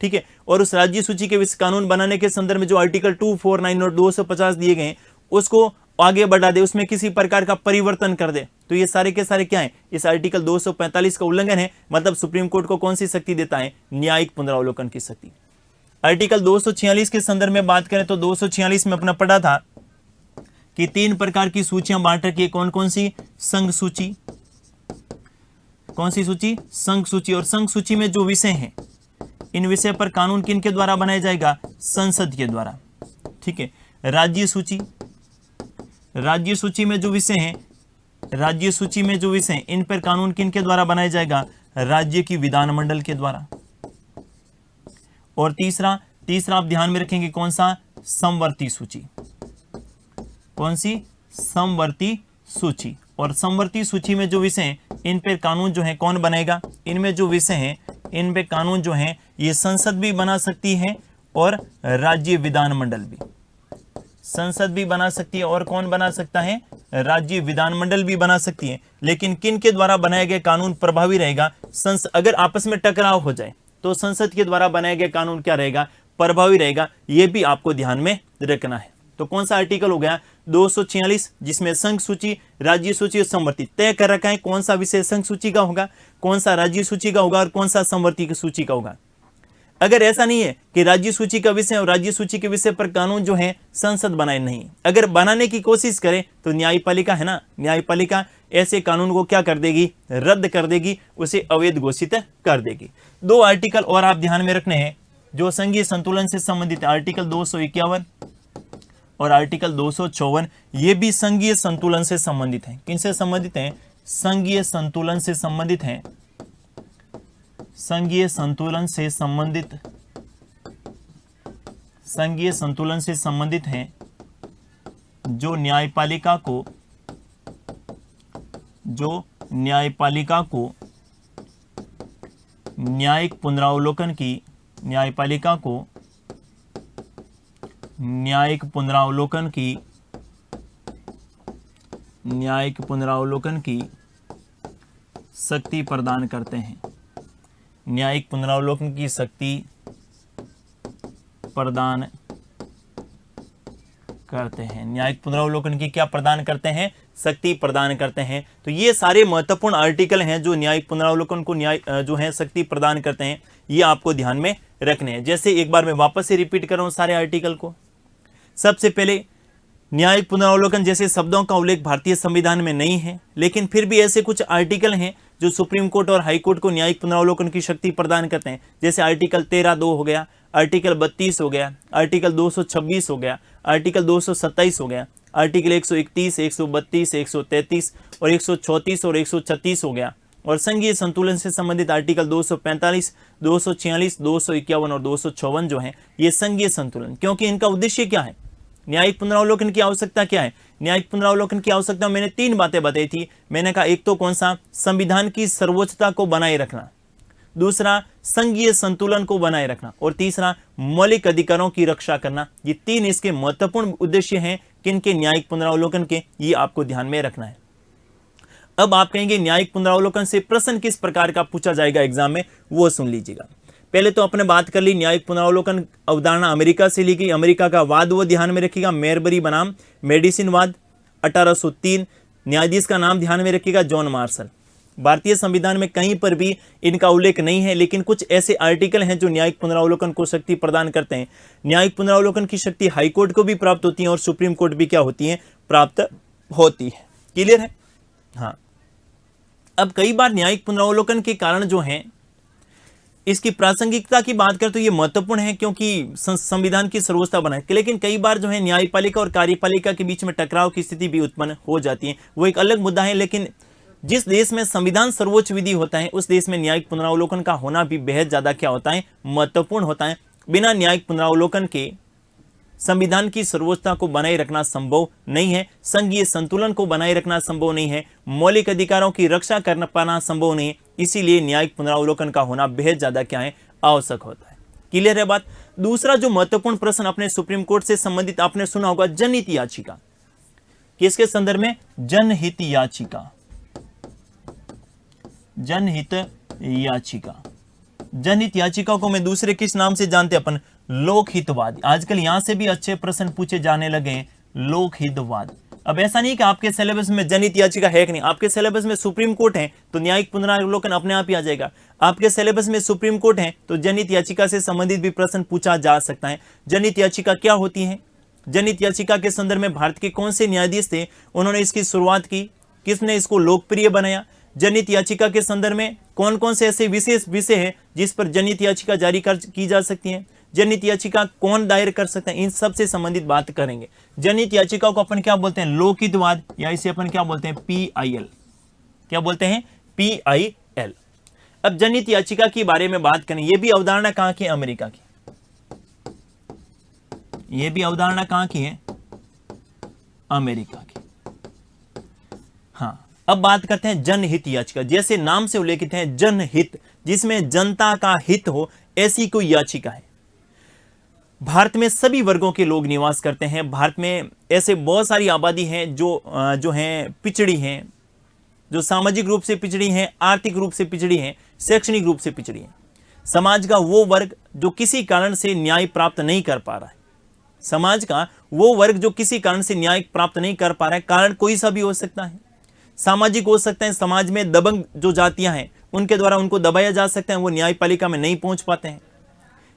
ठीक है, और उस राज्य सूची के कानून बनाने के संदर्भ में जो आर्टिकल 249 और 250 दिए गए उसको आगे बढ़ा दे, उसमें किसी प्रकार का परिवर्तन कर दे, तो ये सारे के सारे क्या है? इस आर्टिकल 245 का उल्लंघन है। मतलब सुप्रीम कोर्ट को कौन सी शक्ति देता है? न्यायिक पुनरावलोकन की शक्ति। आर्टिकल 246 के संदर्भ में बात करें तो 246 में अपना पढ़ा था कि 3 प्रकार की सूचियां बांट रखी है। कौन कौन सी? संघ सूची। कौन सी सूची? संघ सूची। और संघ सूची में जो विषय हैं, इन विषय पर कानून किन के द्वारा बनाया जाएगा? संसद के द्वारा, ठीक है। राज्य सूची। राज्य सूची में जो विषय हैं, इन पर कानून किन के द्वारा बनाया जाएगा? राज्य की विधानमंडल के द्वारा। और तीसरा आप ध्यान में रखेंगे कौन सा? समवर्ती सूची। कौन सी? समवर्ती सूची। और समवर्ती सूची में जो विषय हैं, इन पे कानून जो है कौन बनाएगा? इनमें जो विषय हैं, इन पे कानून जो है ये संसद भी बना सकती है और राज्य विधानमंडल भी। संसद भी बना सकती है और कौन बना सकता है? राज्य विधानमंडल भी बना सकती है। लेकिन किन के द्वारा बनाया गया कानून प्रभावी रहेगा? अगर आपस में टकराव हो जाए तो संसद के द्वारा बनाया गया कानून क्या रहेगा? प्रभावी रहेगा। यह भी आपको ध्यान में रखना है। तो कौन सा आर्टिकल हो गया? 246, जिसमें संघ सूची, राज्य सूची और समवर्ती तय कर रखा है कौन सा विषय संघ सूची का होगा, कौन सा राज्य सूची का होगा और कौन सा समवर्ती की सूची का होगा। अगर ऐसा नहीं है कि राज्य सूची का विषय और राज्य सूची के विषय पर कानून जो है संसद बनाए, नहीं, अगर बनाने की कोशिश करे तो न्यायपालिका है ना, न्यायपालिका ऐसे कानून को क्या कर देगी? रद्द कर देगी, उसे अवैध घोषित कर देगी। 2 आर्टिकल और आप ध्यान में रखने हैं जो संघीय संतुलन से संबंधित, आर्टिकल 251 और आर्टिकल 254, ये भी संघीय संतुलन से संबंधित हैं। किनसे संबंधित हैं? संघीय संतुलन से संबंधित हैं। संघीय संतुलन से संबंधित हैं जो न्यायपालिका को न्यायिक पुनरावलोकन की शक्ति प्रदान करते हैं। न्यायिक पुनरावलोकन की शक्ति प्रदान करते हैं। न्यायिक पुनरावलोकन की क्या प्रदान करते हैं? शक्ति प्रदान करते हैं। तो ये सारे महत्वपूर्ण आर्टिकल हैं जो न्यायिक पुनरावलोकन को जो है शक्ति प्रदान करते हैं। ये आपको ध्यान में रखने हैं। जैसे एक बार मैं वापस से रिपीट कर रहा हूं सारे आर्टिकल को। सबसे पहले, न्यायिक पुनरावलोकन जैसे शब्दों का उल्लेख भारतीय संविधान में नहीं है, लेकिन फिर भी ऐसे कुछ आर्टिकल हैं जो सुप्रीम कोर्ट और हाई कोर्ट को न्यायिक पुनरावलोकन की शक्ति प्रदान करते हैं। जैसे आर्टिकल 13(2) हो गया, आर्टिकल 32 हो गया, आर्टिकल 226 हो गया, आर्टिकल 227 हो गया, आर्टिकल 131, 132, 133 और 134 और 136 हो गया। और संघीय संतुलन से संबंधित आर्टिकल 245, 246, 251 और 254 जो है ये संघीय संतुलन, क्योंकि इनका उद्देश्य क्या है, न्यायिक पुनरावलोकन की आवश्यकता क्या है। न्यायिक पुनरावलोकन की आवश्यकता मैंने 3 बातें बताई थी। मैंने कहा एक तो कौन सा, संविधान की सर्वोच्चता को बनाए रखना, दूसरा संघीय संतुलन को बनाए रखना, और तीसरा मौलिक अधिकारों की रक्षा करना। ये 3 इसके महत्वपूर्ण उद्देश्य हैं किनके, न्यायिक पुनरावलोकन के। ये आपको ध्यान में रखना है। अब आप कहेंगे न्यायिक पुनरावलोकन से प्रश्न किस प्रकार का पूछा जाएगा एग्जाम में, वो सुन लीजिएगा। पहले तो अपने बात कर ली, न्यायिक पुनरावलोकन अवधारणा अमेरिका से ली गई। अमेरिका का वाद वो ध्यान में रखिएगा, मेरबरी बनाम मेडिसिन वाद 1803। न्यायाधीश का नाम ध्यान में रखिएगा, जॉन मार्शल। भारतीय संविधान में कहीं पर भी इनका उल्लेख नहीं है, लेकिन कुछ ऐसे आर्टिकल हैं जो न्यायिक पुनरावलोकन को शक्ति प्रदान करते हैं। न्यायिक पुनरावलोकन की शक्ति हाईकोर्ट को भी प्राप्त होती है और सुप्रीम कोर्ट भी क्या होती है, प्राप्त होती है। क्लियर है? हाँ। अब कई बार न्यायिक पुनरावलोकन के कारण जो है, इसकी प्रासंगिकता की बात करें तो ये महत्वपूर्ण है क्योंकि संविधान की सर्वोच्चता बनाए, लेकिन कई बार जो है न्यायपालिका और कार्यपालिका के बीच में टकराव की स्थिति भी उत्पन्न हो जाती है, वो एक अलग मुद्दा है। लेकिन जिस देश में संविधान सर्वोच्च विधि होता है उस देश में न्यायिक पुनरावलोकन का होना भी बेहद ज्यादा क्या होता है, महत्वपूर्ण होता है। बिना न्यायिक पुनरावलोकन के संविधान की सर्वोच्चता को बनाए रखना संभव नहीं है, संघीय संतुलन को बनाए रखना संभव नहीं है, मौलिक अधिकारों की रक्षा कर पाना संभव नहीं है। इसीलिए न्यायिक पुनरावलोकन का होना बेहद ज्यादा क्या है, आवश्यक होता है। क्लियर है बात? दूसरा जो महत्वपूर्ण प्रश्न अपने सुप्रीम कोर्ट से संबंधित आपने सुना होगा, जनहित याचिका। किसके संदर्भ में? जनहित याचिका। जनहित याचिका। जनहित याचिका को मैं दूसरे किस नाम से जानते हैं अपन? लोकहितवाद। आजकल यहां से भी अच्छे प्रश्न पूछे जाने लगे, लोकहितवाद। अब ऐसा नहीं कि आपके सिलेबस में जनहित याचिका है कि नहीं, आपके सिलेबस में सुप्रीम कोर्ट है तो न्यायिक पुनरावलोकन अपने आप ही आ जाएगा। आपके सिलेबस में सुप्रीम कोर्ट है तो जनहित याचिका से संबंधित भी प्रश्न पूछा जा सकता है। जनहित याचिका क्या होती है? जनहित याचिका के संदर्भ में भारत के कौन से न्यायाधीश थे, उन्होंने इसकी शुरुआत की, किसने इसको लोकप्रिय बनाया? जनहित याचिका के संदर्भ में कौन कौन से ऐसे विशेष विषय हैं जिस पर जनहित याचिका जारी की जा सकती है? जनहित याचिका कौन दायर कर सकते हैं? इन सब से संबंधित बात करेंगे। जनहित याचिका को अपन क्या बोलते हैं? लोकहितवाद, या इसे अपन क्या बोलते हैं? PIL। क्या बोलते हैं? PIL। अब जनहित याचिका के बारे में बात करें, यह भी अवधारणा कहां की है? अमेरिका की। यह भी अवधारणा कहां की है? अमेरिका की। हाँ, अब बात करते हैं जनहित याचिका। जैसे नाम से उल्लेखित है जनहित, जिसमें जनता का हित हो, ऐसी कोई याचिका है। भारत में सभी वर्गों के लोग निवास करते हैं। भारत में ऐसे बहुत सारी आबादी है जो हैं पिछड़ी हैं, जो सामाजिक रूप से पिछड़ी हैं, आर्थिक रूप से पिछड़ी हैं, शैक्षणिक रूप से पिछड़ी हैं। समाज का वो वर्ग जो किसी कारण से न्याय प्राप्त नहीं कर पा रहा है, समाज का वो वर्ग जो किसी कारण से न्याय प्राप्त नहीं कर पा रहा है, कारण कोई सा भी हो सकता है, सामाजिक हो सकता है। समाज में दबंग जो जातियां हैं उनके द्वारा उनको दबाया जा सकता है, वो न्यायपालिका में नहीं पहुंच पाते हैं।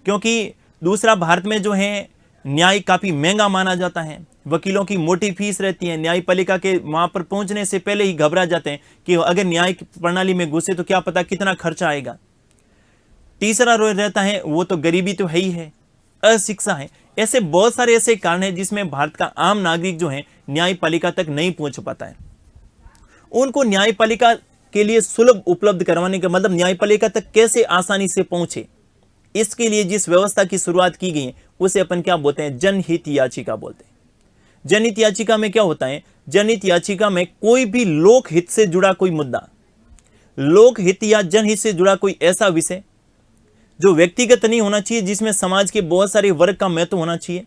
क्योंकि दूसरा, भारत में जो है न्याय काफी महंगा माना जाता है, वकीलों की मोटी फीस रहती है, न्यायपालिका के वहां पर पहुंचने से पहले ही घबरा जाते हैं कि अगर न्याय प्रणाली में घुसे तो क्या पता कितना खर्चा आएगा। तीसरा रहता है वो तो गरीबी तो है ही है, अशिक्षा है। ऐसे बहुत सारे ऐसे कारण हैं जिसमें भारत का आम नागरिक जो है न्यायपालिका तक नहीं पहुंच पाता है। उनको न्यायपालिका के लिए सुलभ उपलब्ध करवाने का मतलब न्यायपालिका तक कैसे आसानी से पहुंचे, इसके लिए जिस व्यवस्था की शुरुआत की गई है उसे अपन क्या बोलते हैं? जनहित याचिका बोलते हैं। जनहित याचिका में क्या होता है? जनहित याचिका में कोई भी लोकहित से जुड़ा कोई मुद्दा, लोकहित या जनहित से जुड़ा कोई ऐसा विषय जो व्यक्तिगत नहीं होना चाहिए, जिसमें समाज के बहुत सारे वर्ग का महत्व होना चाहिए,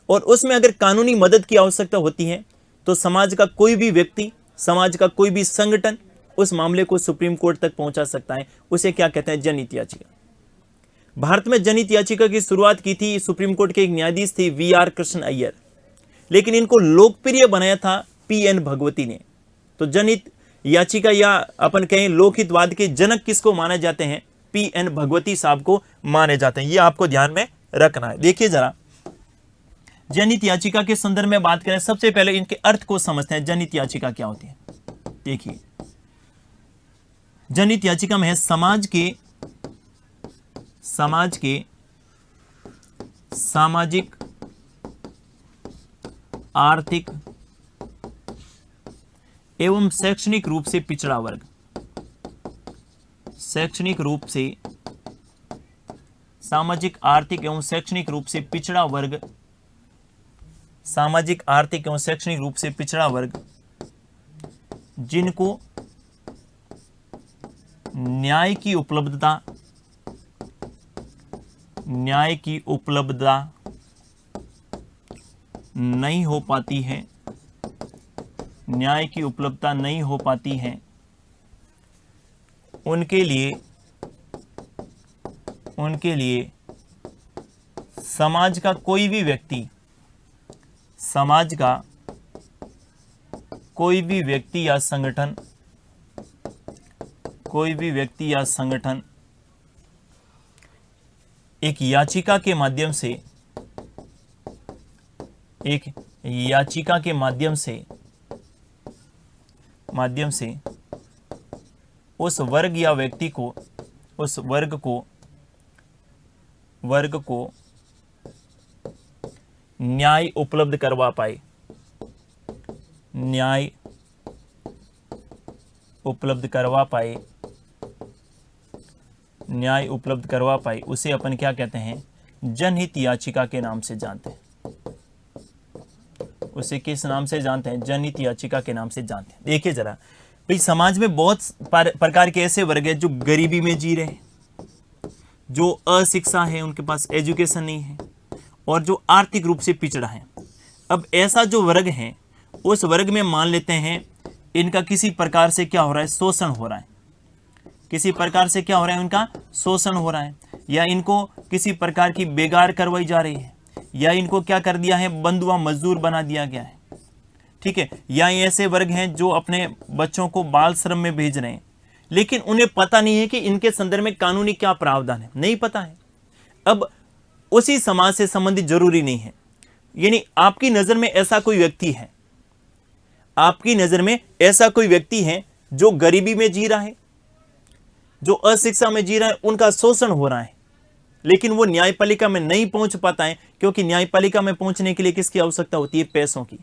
और उसमें अगर कानूनी मदद की आवश्यकता होती है तो समाज का कोई भी व्यक्ति, समाज का कोई भी संगठन उस मामले को सुप्रीम कोर्ट तक पहुंचा सकता है। उसे क्या कहते हैं? जनहित याचिका। भारत में जनहित याचिका की शुरुआत की थी सुप्रीम कोर्ट के एक न्यायाधीश थे VR कृष्ण अय्यर, लेकिन इनको लोकप्रिय बनाया था PN भगवती ने। तो जनहित याचिका या अपन कहें लोकहितवाद के जनक किसको माने जाते हैं? PN भगवती साहब को माने जाते हैं। ये आपको ध्यान में रखना है। देखिए जरा, जनहित याचिका के संदर्भ में बात करें, सबसे पहले इनके अर्थ को समझते हैं। जनहित याचिका क्या होती है? देखिए, जनहित याचिका में है समाज के सामाजिक, आर्थिक एवं शैक्षणिक रूप से पिछड़ा वर्ग, शैक्षणिक रूप से, सामाजिक आर्थिक एवं शैक्षणिक रूप से पिछड़ा वर्ग, सामाजिक आर्थिक एवं शैक्षणिक रूप से पिछड़ा वर्ग जिनको न्याय की उपलब्धता नहीं हो पाती है, न्याय की उपलब्धता नहीं हो पाती है, उनके लिए समाज का कोई भी व्यक्ति या संगठन एक याचिका के माध्यम से उस वर्ग या व्यक्ति को, उस वर्ग को न्याय उपलब्ध करवा पाए, न्याय उपलब्ध करवा पाए, उसे अपन क्या कहते हैं, जनहित याचिका के नाम से जानते हैं। उसे किस नाम से जानते हैं, जनहित याचिका के नाम से जानते हैं। देखिए जरा भाई, समाज में बहुत प्रकार के ऐसे वर्ग हैं जो गरीबी में जी रहे हैं, जो अशिक्षा है, उनके पास एजुकेशन नहीं है, और जो आर्थिक रूप से पिछड़ा है। अब ऐसा जो वर्ग है, उस वर्ग में मान लेते हैं इनका किसी प्रकार से क्या हो रहा है, शोषण हो रहा है, किसी प्रकार से क्या हो रहा है, उनका शोषण हो रहा है, या इनको किसी प्रकार की बेगार करवाई जा रही है, या इनको क्या कर दिया है, बंधुआ मजदूर बना दिया गया है, ठीक है। या ऐसे वर्ग हैं जो अपने बच्चों को बाल श्रम में भेज रहे हैं, लेकिन उन्हें पता नहीं है कि इनके संदर्भ में कानूनी क्या प्रावधान है, नहीं पता है। अब उसी समाज से संबंधित जरूरी नहीं है, यानी आपकी नजर में ऐसा कोई व्यक्ति है, आपकी नजर में ऐसा कोई व्यक्ति है जो गरीबी में जी रहा है, जो अशिक्षा में जी रहा है, उनका शोषण हो रहा है, लेकिन वो न्यायपालिका में नहीं पहुंच पाता है, क्योंकि न्यायपालिका में पहुंचने के लिए किसकी आवश्यकता होती है, पैसों की,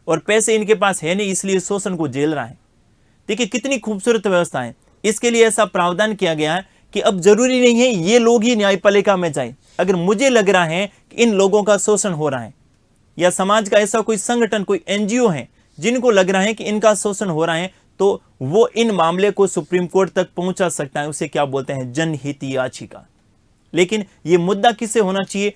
और पैसे इनके पास है नहीं, इसलिए शोषण को झेल रहा है। देखिए कितनी खूबसूरत व्यवस्था है। इसके लिए ऐसा प्रावधान किया गया है कि अब जरूरी नहीं है ये लोग ही न्यायपालिका में जाए। अगर मुझे लग रहा है कि इन लोगों का शोषण हो रहा है, या समाज का ऐसा कोई संगठन, कोई एनजीओ है जिनको लग रहा है कि इनका शोषण हो रहा है, तो वो इन मामले को सुप्रीम कोर्ट तक पहुंचा सकता है। उसे क्या बोलते हैं, जनहित याचिका। लेकिन ये मुद्दा किससे होना चाहिए,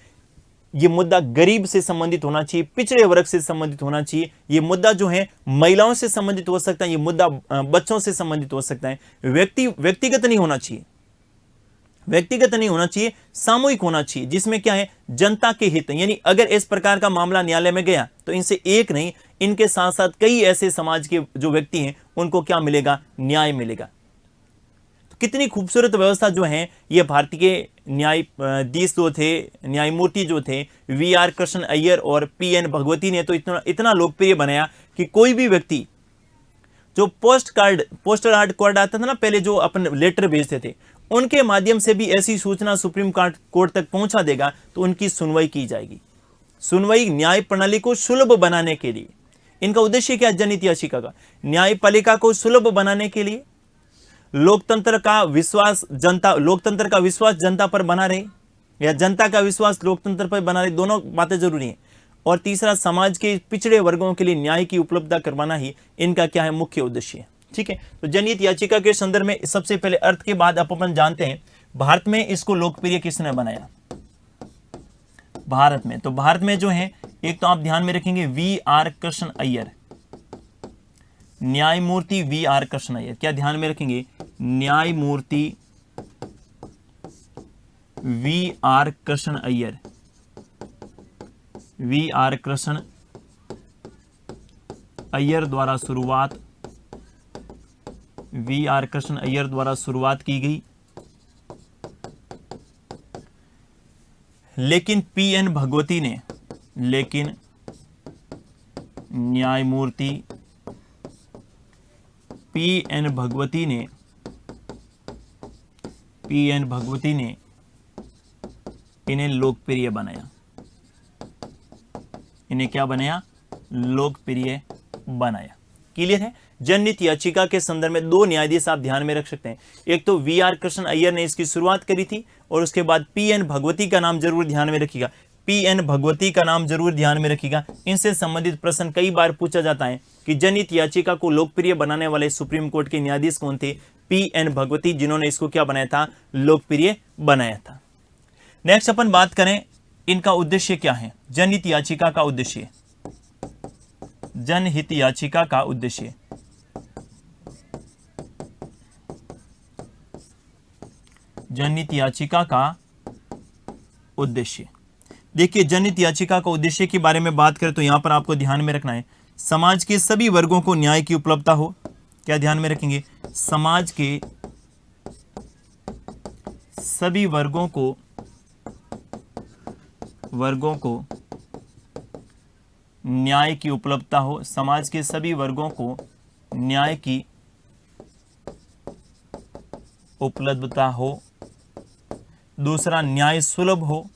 ये मुद्दा गरीब से संबंधित होना चाहिए, पिछड़े वर्ग से संबंधित होना चाहिए। ये मुद्दा जो है महिलाओं से संबंधित हो सकता है, ये मुद्दा बच्चों से संबंधित हो सकता है। व्यक्तिगत नहीं होना चाहिए, व्यक्तिगत नहीं होना चाहिए, सामूहिक होना चाहिए, जिसमें क्या है, जनता के हित। यानी अगर इस प्रकार का मामला न्यायालय में गया तो इनसे एक नहीं, इनके साथ साथ कई ऐसे समाज के जो व्यक्ति हैं उनको क्या मिलेगा, न्याय मिलेगा। तो कितनी खूबसूरत व्यवस्था जो है ये भारतीय के न्यायाधीश जो थे, न्यायमूर्ति जो थे VR कृष्ण अय्यर और PN भगवती ने तो इतना लोकप्रिय बनाया कि कोई भी व्यक्ति जो पोस्टल कार्ड आता था ना पहले, जो अपन लेटर भेजते थे, उनके माध्यम से भी ऐसी सूचना सुप्रीम कोर्ट तक पहुंचा देगा तो उनकी सुनवाई की जाएगी। सुनवाई न्याय प्रणाली को सुलभ बनाने के लिए, इनका उद्देश्य क्या, जनहित याचिका का, न्यायपालिका को सुलभ बनाने के लिए, लोकतंत्र का विश्वास जनता पर बना रहे, या जनता का विश्वास लोकतंत्र पर बना रहे, दोनों बातें जरूरी हैं। और तीसरा, समाज के पिछड़े वर्गों के लिए न्याय की उपलब्धता करवाना ही इनका क्या है, मुख्य उद्देश्य है। ठीक है, तो जनहित याचिका के संदर्भ में सबसे पहले अर्थ के बाद अपन जानते हैं भारत में इसको लोकप्रिय किसने बनाया, भारत में। तो भारत में जो है, एक तो आप ध्यान में रखेंगे VR कृष्ण अय्यर, न्यायमूर्ति VR कृष्ण अय्यर, क्या ध्यान में रखेंगे, न्यायमूर्ति VR कृष्ण अय्यर, VR कृष्ण अय्यर द्वारा शुरुआत की गई। लेकिन न्यायमूर्ति PN भगवती ने इन्हें लोकप्रिय बनाया। इन्हें क्या बनाया, लोकप्रिय बनाया। क्लियर है, जनहित याचिका के संदर्भ में दो न्यायाधीश आप ध्यान में रख सकते हैं। एक तो वी.आर. कृष्ण अय्यर ने इसकी शुरुआत करी थी, और उसके बाद पी.एन. भगवती का नाम जरूर ध्यान में रखिएगा, पी.एन. भगवती का नाम जरूर ध्यान में रखिएगा। इनसे संबंधित प्रश्न कई बार पूछा जाता है कि जनहित याचिका को लोकप्रिय बनाने वाले सुप्रीम कोर्ट के न्यायाधीश कौन थे? पी.एन. भगवती, जिन्होंने इसको क्या बनाया था? लोकप्रिय बनाया था। नेक्स्ट अपन बात करें इनका उद्देश्य क्या है, जनहित याचिका का उद्देश्य। जनहित याचिका का उद्देश्य, जनहित याचिका का उद्देश्य। देखिए, जनहित याचिका का उद्देश्य के बारे में बात करें तो यहां पर आपको ध्यान में रखना है, समाज के सभी वर्गों को न्याय की उपलब्धता हो। क्या ध्यान में रखेंगे? समाज के सभी वर्गों को न्याय की उपलब्धता हो, समाज के सभी वर्गों को न्याय की उपलब्धता हो। दूसरा, न्याय सुलभ हो,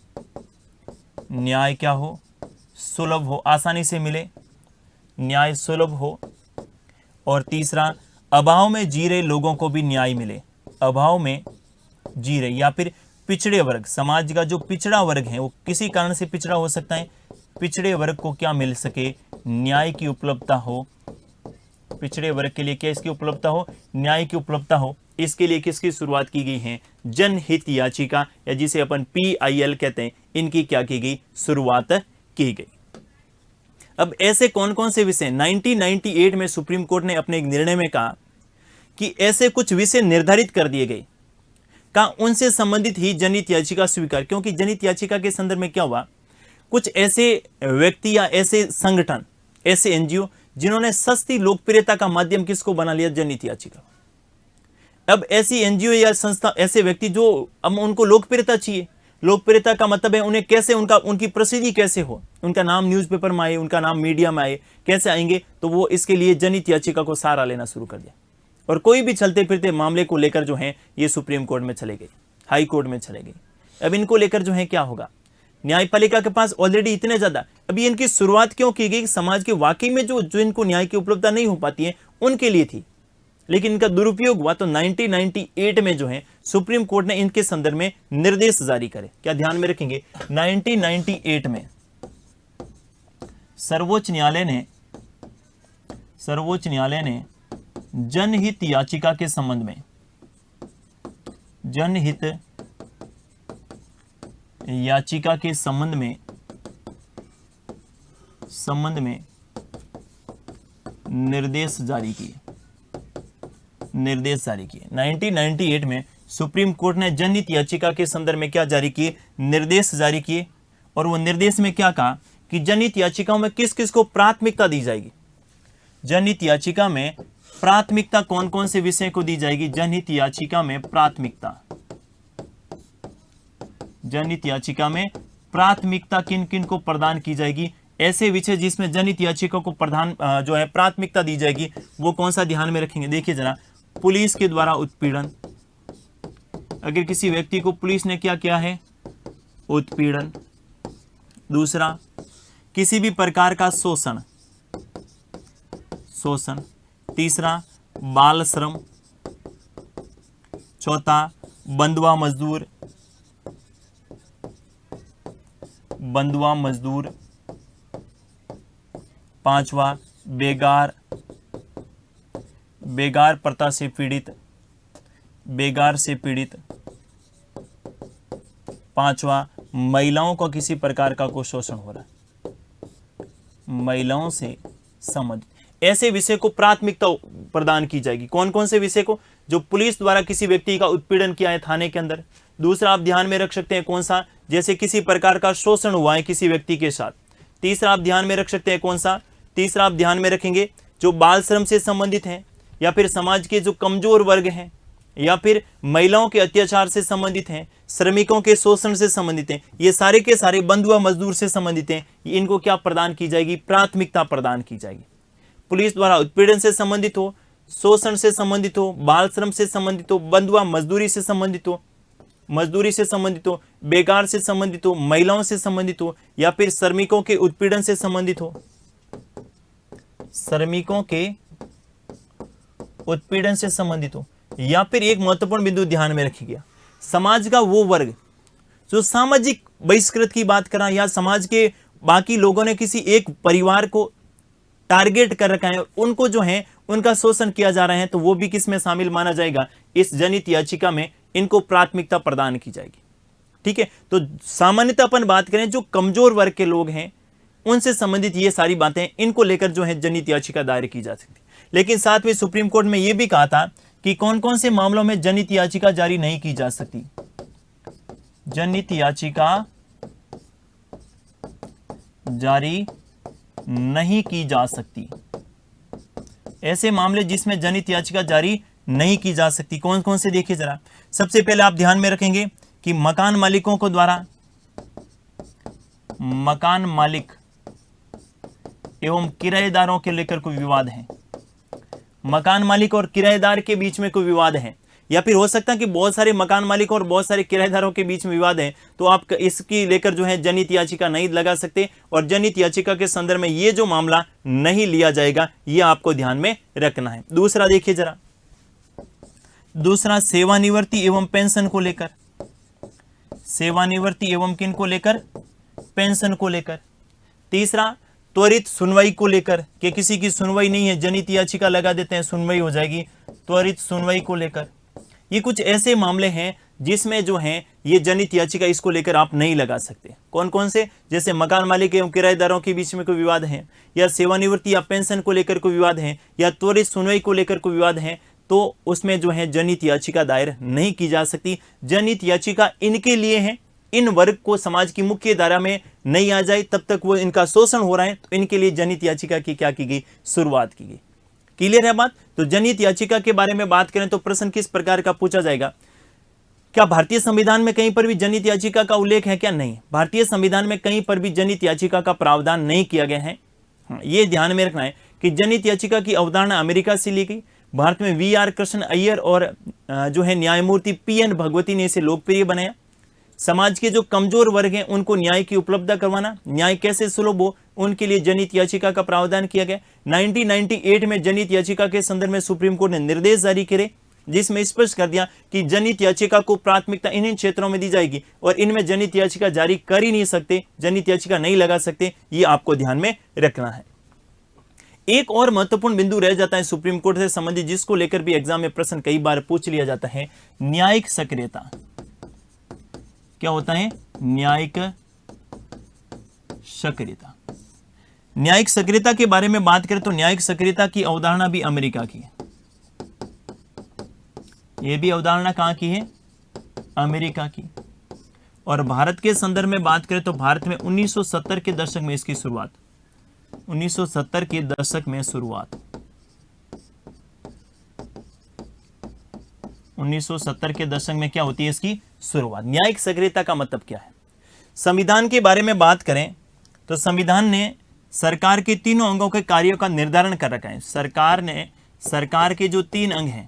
न्याय क्या हो? सुलभ हो, आसानी से मिले, न्याय सुलभ हो। और तीसरा, अभाव में जी रहे लोगों को भी न्याय मिले, अभाव में जी रहे या फिर पिछड़े वर्ग, समाज का जो पिछड़ा वर्ग है वो किसी कारण से पिछड़ा हो सकता है, पिछड़े वर्ग को क्या मिल सके? न्याय की उपलब्धता हो। पिछड़े वर्ग के लिए क्या इसकी उपलब्धता हो? न्याय की उपलब्धता हो। इसके लिए किसकी शुरुआत की गई है? जनहित याचिका, या जिसे अपन PIL कहते हैं, इनकी क्या की गई? शुरुआत की गई। अब ऐसे कौन कौन से विषय 1998 में सुप्रीम कोर्ट ने अपने एक निर्णय में कहा कि ऐसे कुछ विषय निर्धारित कर दिए गए, कहा उनसे संबंधित ही जनहित याचिका स्वीकार। क्योंकि जनहित याचिका के संदर्भ में क्या हुआ, कुछ ऐसे व्यक्ति या ऐसे संगठन, ऐसे NGO जिन्होंने सस्ती लोकप्रियता का माध्यम किसको बना लिया? जनहित याचिका। अब ऐसी NGO या संस्था, ऐसे व्यक्ति जो अब उनको लोकप्रियता चाहिए, लोकप्रियता का मतलब है उन्हें कैसे उनकी प्रसिद्धि कैसे हो, उनका नाम न्यूज़पेपर में आए, उनका नाम मीडिया में आए, कैसे आएंगे? तो वो इसके लिए जनहित याचिका को सहारा लेना शुरू कर दिया, और कोई भी चलते फिरते मामले को लेकर जो है ये सुप्रीम कोर्ट में चले गए, हाई कोर्ट में चले गए। अब इनको लेकर जो है क्या होगा? न्यायपालिका के पास ऑलरेडी इतने ज्यादा, अभी इनकी शुरुआत क्यों की गई? समाज के वाकई में जो इनको न्याय की उपलब्धता नहीं हो पाती है उनके लिए थी, लेकिन इनका दुरुपयोग हुआ। तो 1998 में जो है सुप्रीम कोर्ट ने इनके संदर्भ में निर्देश जारी करे। क्या ध्यान में रखेंगे? 1998 में सर्वोच्च न्यायालय ने जनहित याचिका के संबंध में, जनहित याचिका के संबंध में निर्देश जारी किए। 1998 में सुप्रीम कोर्ट ने जनहित याचिका के संदर्भ में क्या जारी किए? निर्देश जारी किए। और वो निर्देश में क्या कहा कि जनहित याचिकाओं में किस किस को प्राथमिकता दी जाएगी? जनहित याचिका में प्राथमिकता कौन कौन से विषय को दी जाएगी? जनहित याचिका में प्राथमिकता, जनहित याचिका में प्राथमिकता किन किन को प्रदान की जाएगी? ऐसे विषय जिसमें जनहित याचिका को प्रधान जो है प्राथमिकता दी जाएगी, वो कौन सा ध्यान में रखेंगे? देखिए जरा, पुलिस के द्वारा उत्पीड़न, अगर किसी व्यक्ति को पुलिस ने क्या किया है? उत्पीड़न। दूसरा, किसी भी प्रकार का शोषण। तीसरा, बाल श्रम। चौथा, बंधुआ मजदूर। पांचवा, बेगार प्रथा से पीड़ित। पांचवा, महिलाओं को किसी प्रकार का कोई शोषण हो रहा है, महिलाओं से संबंधित। ऐसे विषय को प्राथमिकता प्रदान की जाएगी। कौन कौन से विषय को? जो पुलिस द्वारा किसी व्यक्ति का उत्पीड़न किया है थाने के अंदर। दूसरा आप ध्यान में रख सकते हैं कौन सा? जैसे किसी प्रकार का शोषण हुआ है किसी व्यक्ति के साथ। तीसरा आप ध्यान में रख सकते हैं कौन सा? तीसरा आप ध्यान में रखेंगे जो बाल श्रम से संबंधित हैं, या फिर समाज के जो कमजोर वर्ग हैं, या फिर महिलाओं के अत्याचार से संबंधित हैं, श्रमिकों के शोषण से संबंधित हैं, ये सारे के सारे बंधुआ मजदूर से संबंधित हैं। इनको क्या प्रदान की जाएगी? प्राथमिकता प्रदान की जाएगी। पुलिस द्वारा उत्पीड़न से संबंधित हो, शोषण से संबंधित हो, बाल श्रम से संबंधित हो, बंधुआ मजदूरी से संबंधित हो, बेकार से संबंधित हो, महिलाओं से संबंधित हो, या फिर श्रमिकों के उत्पीड़न से संबंधित हो, श्रमिकों के उत्पीड़न से संबंधित हो, या फिर एक महत्वपूर्ण बिंदु ध्यान में रखिए गया, समाज का वो वर्ग जो सामाजिक बहिष्कृत की बात कर रहा है, या समाज के बाकी लोगों ने किसी एक परिवार को टारगेट कर रखा है, उनको जो है उनका शोषण किया जा रहा है, तो वो भी किस में शामिल माना जाएगा, इस जनहित याचिका में इनको प्राथमिकता प्रदान की जाएगी। ठीक है, तो सामान्यतः अपन बात करें जो कमजोर वर्ग के लोग हैं उनसे संबंधित ये सारी बातें, इनको लेकर जो है जनहित याचिका दायर की जा सकती। लेकिन साथ में सुप्रीम कोर्ट में यह भी कहा था कि कौन कौन से मामलों में जनहित याचिका जारी नहीं की जा सकती। जनहित याचिका जारी नहीं की जा सकती, ऐसे मामले जिसमें जनहित याचिका जारी नहीं की जा सकती कौन कौन से, देखिए जरा। सबसे पहले आप ध्यान में रखेंगे कि मकान मालिकों को द्वारा, मकान मालिक एवं किराएदारों के लेकर कोई विवाद है, मकान मालिक और किराएदार के बीच में कोई विवाद है, या फिर हो सकता है कि बहुत सारे मकान मालिकों और बहुत सारे किराएदारों के बीच में विवाद है, तो आप इसकी लेकर जो है जनहित याचिका नहीं लगा सकते, और जनहित याचिका के संदर्भ में ये जो मामला नहीं लिया जाएगा, ये आपको ध्यान में रखना है। दूसरा देखिए जरा, दूसरा सेवानिवृत्ति एवं पेंशन को लेकर, सेवानिवृत्ति एवं किन को लेकर, पेंशन को लेकर। तीसरा त्वरित सुनवाई को लेकर, कि किसी की सुनवाई नहीं है, जनहित याचिका लगा देते हैं, सुनवाई हो जाएगी, त्वरित सुनवाई को लेकर। ये कुछ ऐसे मामले हैं जिसमें जो है ये जनहित याचिका इसको लेकर आप नहीं लगा सकते। कौन कौन से, जैसे मकान मालिक एवं किराएदारों के बीच में कोई विवाद है, या सेवानिवृत्ति या पेंशन को लेकर कोई विवाद है, या त्वरित सुनवाई को लेकर कोई विवाद है, तो उसमें जो है जनहित याचिका दायर नहीं की जा सकती। जनहित याचिका इनके लिए है, इन वर्ग को समाज की मुख्य धारा में नहीं आ जाए तब तक वो इनका शोषण हो रहा है, तो इनके लिए जनहित याचिका की क्या की गई, शुरुआत की गई। क्लियर है बात। तो जनहित याचिका के बारे में बात करें तो प्रश्न किस प्रकार का पूछा जाएगा, क्या भारतीय संविधान में कहीं पर भी जनहित याचिका का उल्लेख है क्या? नहीं, भारतीय संविधान में कहीं पर भी जनहित याचिका का प्रावधान नहीं किया गया है। ये ध्यान में रखना है कि जनहित याचिका की अवधारणा अमेरिका से ली गई। भारत में वी.आर. कृष्ण अय्यर और जो है न्यायमूर्ति पी.एन. भगवती ने इसे लोकप्रिय बनाया। समाज के जो कमजोर वर्ग हैं उनको न्याय की उपलब्धता करवाना, न्याय कैसे सुलभ हो, उनके लिए जनहित याचिका का प्रावधान किया गया। 1998 में जनहित याचिका के संदर्भ में सुप्रीम कोर्ट ने निर्देश जारी करे, जिसमें स्पष्ट कर दिया कि जनहित याचिका को प्राथमिकता इन क्षेत्रों में दी जाएगी और इनमें जनहित याचिका जारी कर ही नहीं सकते, जनहित याचिका नहीं लगा सकते। ये आपको ध्यान में रखना है। एक और महत्वपूर्ण बिंदु रह जाता है सुप्रीम कोर्ट से संबंधित, जिसको लेकर भी एग्जाम में प्रश्न कई बार पूछ लिया जाता है, न्यायिक सक्रियता। क्या होता है? न्यायिक सक्रियता। न्यायिक सक्रियता के बारे में बात करें तो न्यायिक सक्रियता की अवधारणा भी अमेरिका की है। यह भी अवधारणा कहां की है? अमेरिका की। और भारत के संदर्भ में बात करें तो भारत में 1970 के दशक में इसकी शुरुआत, 1970 के दशक में शुरुआत, 1970 के दशक में क्या होती है इसकी शुरुआत। न्यायिक सक्रियता का मतलब क्या है? संविधान के बारे में बात करें तो संविधान ने सरकार के तीनों अंगों के कार्यों का निर्धारण कर रखा है। सरकार के जो तीन अंग हैं,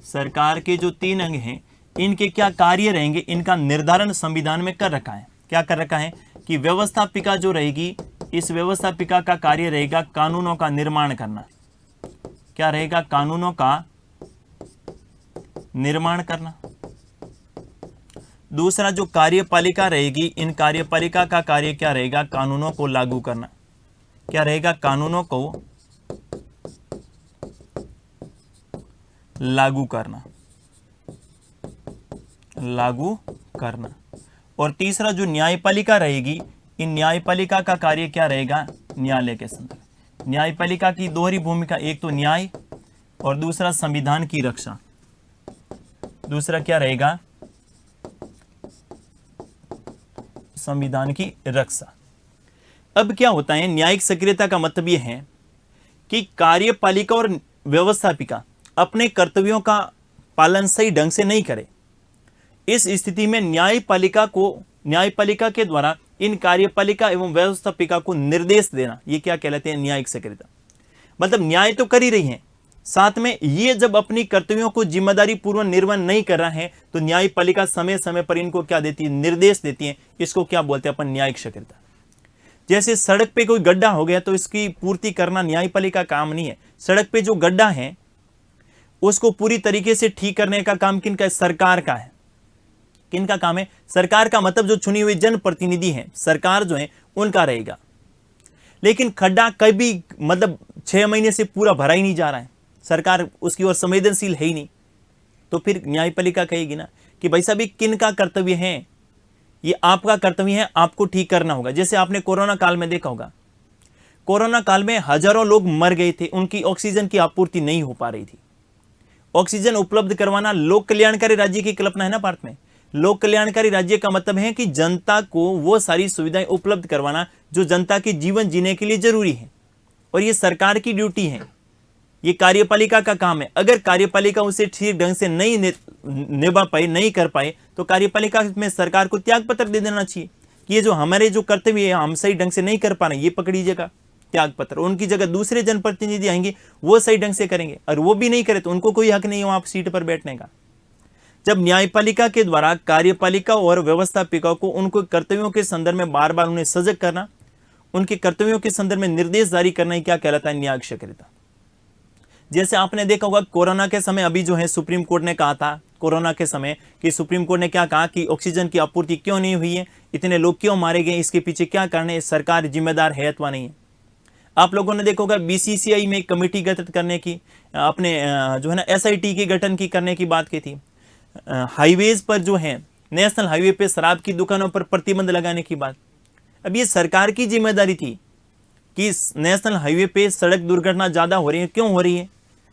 सरकार के जो तीन अंग हैं, इनके क्या कार्य रहेंगे, इनका निर्धारण संविधान में कर रखा है। क्या कर रखा है कि व्यवस्थापिका जो रहेगी, इस व्यवस्थापिका का कार्य रहेगा कानूनों का निर्माण करना। क्या रहेगा? कानूनों का निर्माण करना। दूसरा जो कार्यपालिका रहेगी, इन कार्यपालिका का कार्य क्या रहेगा? कानूनों को लागू करना। क्या रहेगा? कानूनों को लागू करना, लागू करना। और तीसरा जो न्यायपालिका रहेगी, इन न्यायपालिका का कार्य क्या रहेगा? न्यायालय के संदर्भ। न्यायपालिका की दोहरी भूमिका, एक तो न्याय और दूसरा संविधान की रक्षा। दूसरा क्या रहेगा? संविधान की रक्षा। अब क्या होता है, न्यायिक सक्रियता का मतलब यह है कि कार्यपालिका और व्यवस्थापिका अपने कर्तव्यों का पालन सही ढंग से नहीं करे। इस स्थिति में न्यायपालिका के द्वारा इन कार्यपालिका एवं व्यवस्थापिका को निर्देश देना, ये क्या कहलाते हैं? न्यायिक सक्रियता। मतलब न्याय तो कर ही रही है, साथ में ये जब अपनी कर्तव्यों को जिम्मेदारी पूर्वक निर्वहन नहीं कर रहा है तो न्यायपालिका समय समय पर इनको क्या देती है? निर्देश देती है। इसको क्या बोलते हैं अपन? न्यायिक सक्रियता। जैसे सड़क पे कोई गड्ढा हो गया तो इसकी पूर्ति करना न्यायपालिका का काम नहीं है। सड़क पे जो गड्ढा है उसको पूरी तरीके से ठीक करने का काम किनका है? सरकार का है। किनका काम है? सरकार का, मतलब जो चुनी हुई जनप्रतिनिधि हैं, सरकार जो है उनका रहेगा। लेकिन खड्डा कभी मतलब 6 महीने से पूरा भरा ही नहीं जा रहा है, सरकार उसकी ओर संवेदनशील है ही नहीं, तो फिर न्यायपालिका कहेगी ना कि भाई साहब किनका कर्तव्य है? ये आपका कर्तव्य है, आपको ठीक करना होगा। जैसे आपने कोरोना काल में देखा होगा, कोरोना काल में हजारों लोग मर गए थे, उनकी ऑक्सीजन की आपूर्ति नहीं हो पा रही थी। ऑक्सीजन उपलब्ध करवाना लोक कल्याणकारी राज्य की कल्पना है ना भारत में। लोक कल्याणकारी राज्य का मतलब है कि जनता को वो सारी सुविधाएं उपलब्ध करवाना जो जनता के जीवन जीने के लिए जरूरी है, और ये सरकार की ड्यूटी है, ये कार्यपालिका का काम है। अगर कार्यपालिका उसे ठीक ढंग से नहीं निभा पाए, नहीं कर पाए, तो कार्यपालिका में सरकार को त्याग पत्र दे देना चाहिए कि ये जो हमारे जो कर्तव्य है हम सही ढंग से नहीं कर पा रहे, ये पकड़ लीजिएगा त्याग पत्र। उनकी जगह दूसरे जनप्रतिनिधि आएंगे, वो सही ढंग से करेंगे, और वो भी नहीं करे तो उनको कोई हक नहीं है वहां सीट पर बैठने का। जब न्यायपालिका के द्वारा कार्यपालिका और व्यवस्थापिका को उनको कर्तव्यों के संदर्भ में बार बार उन्हें सजग करना, उनके कर्तव्यों के संदर्भ में निर्देश जारी करना, ही क्या कहलाता है? न्यायिक सक्रियता। जैसे आपने देखा होगा कोरोना के समय अभी जो है सुप्रीम कोर्ट ने कहा था, कोरोना के समय कि सुप्रीम कोर्ट ने क्या कहा कि ऑक्सीजन की आपूर्ति क्यों नहीं हुई है, इतने लोग क्यों मारे गए, इसके पीछे क्या कारण है, सरकार जिम्मेदार है अथवा नहीं है। आप लोगों ने देखा होगा बीसीसीआई में एक कमेटी गठित करने की, अपने जो है ना एसआईटी के गठन की करने की बात की थी। हाईवेज पर जो है नेशनल हाईवे पे शराब की दुकानों पर प्रतिबंध लगाने की बात। अब ये सरकार की जिम्मेदारी थी कि नेशनल हाईवे पे सड़क दुर्घटना ज्यादा हो रही है। क्यों हो रही है?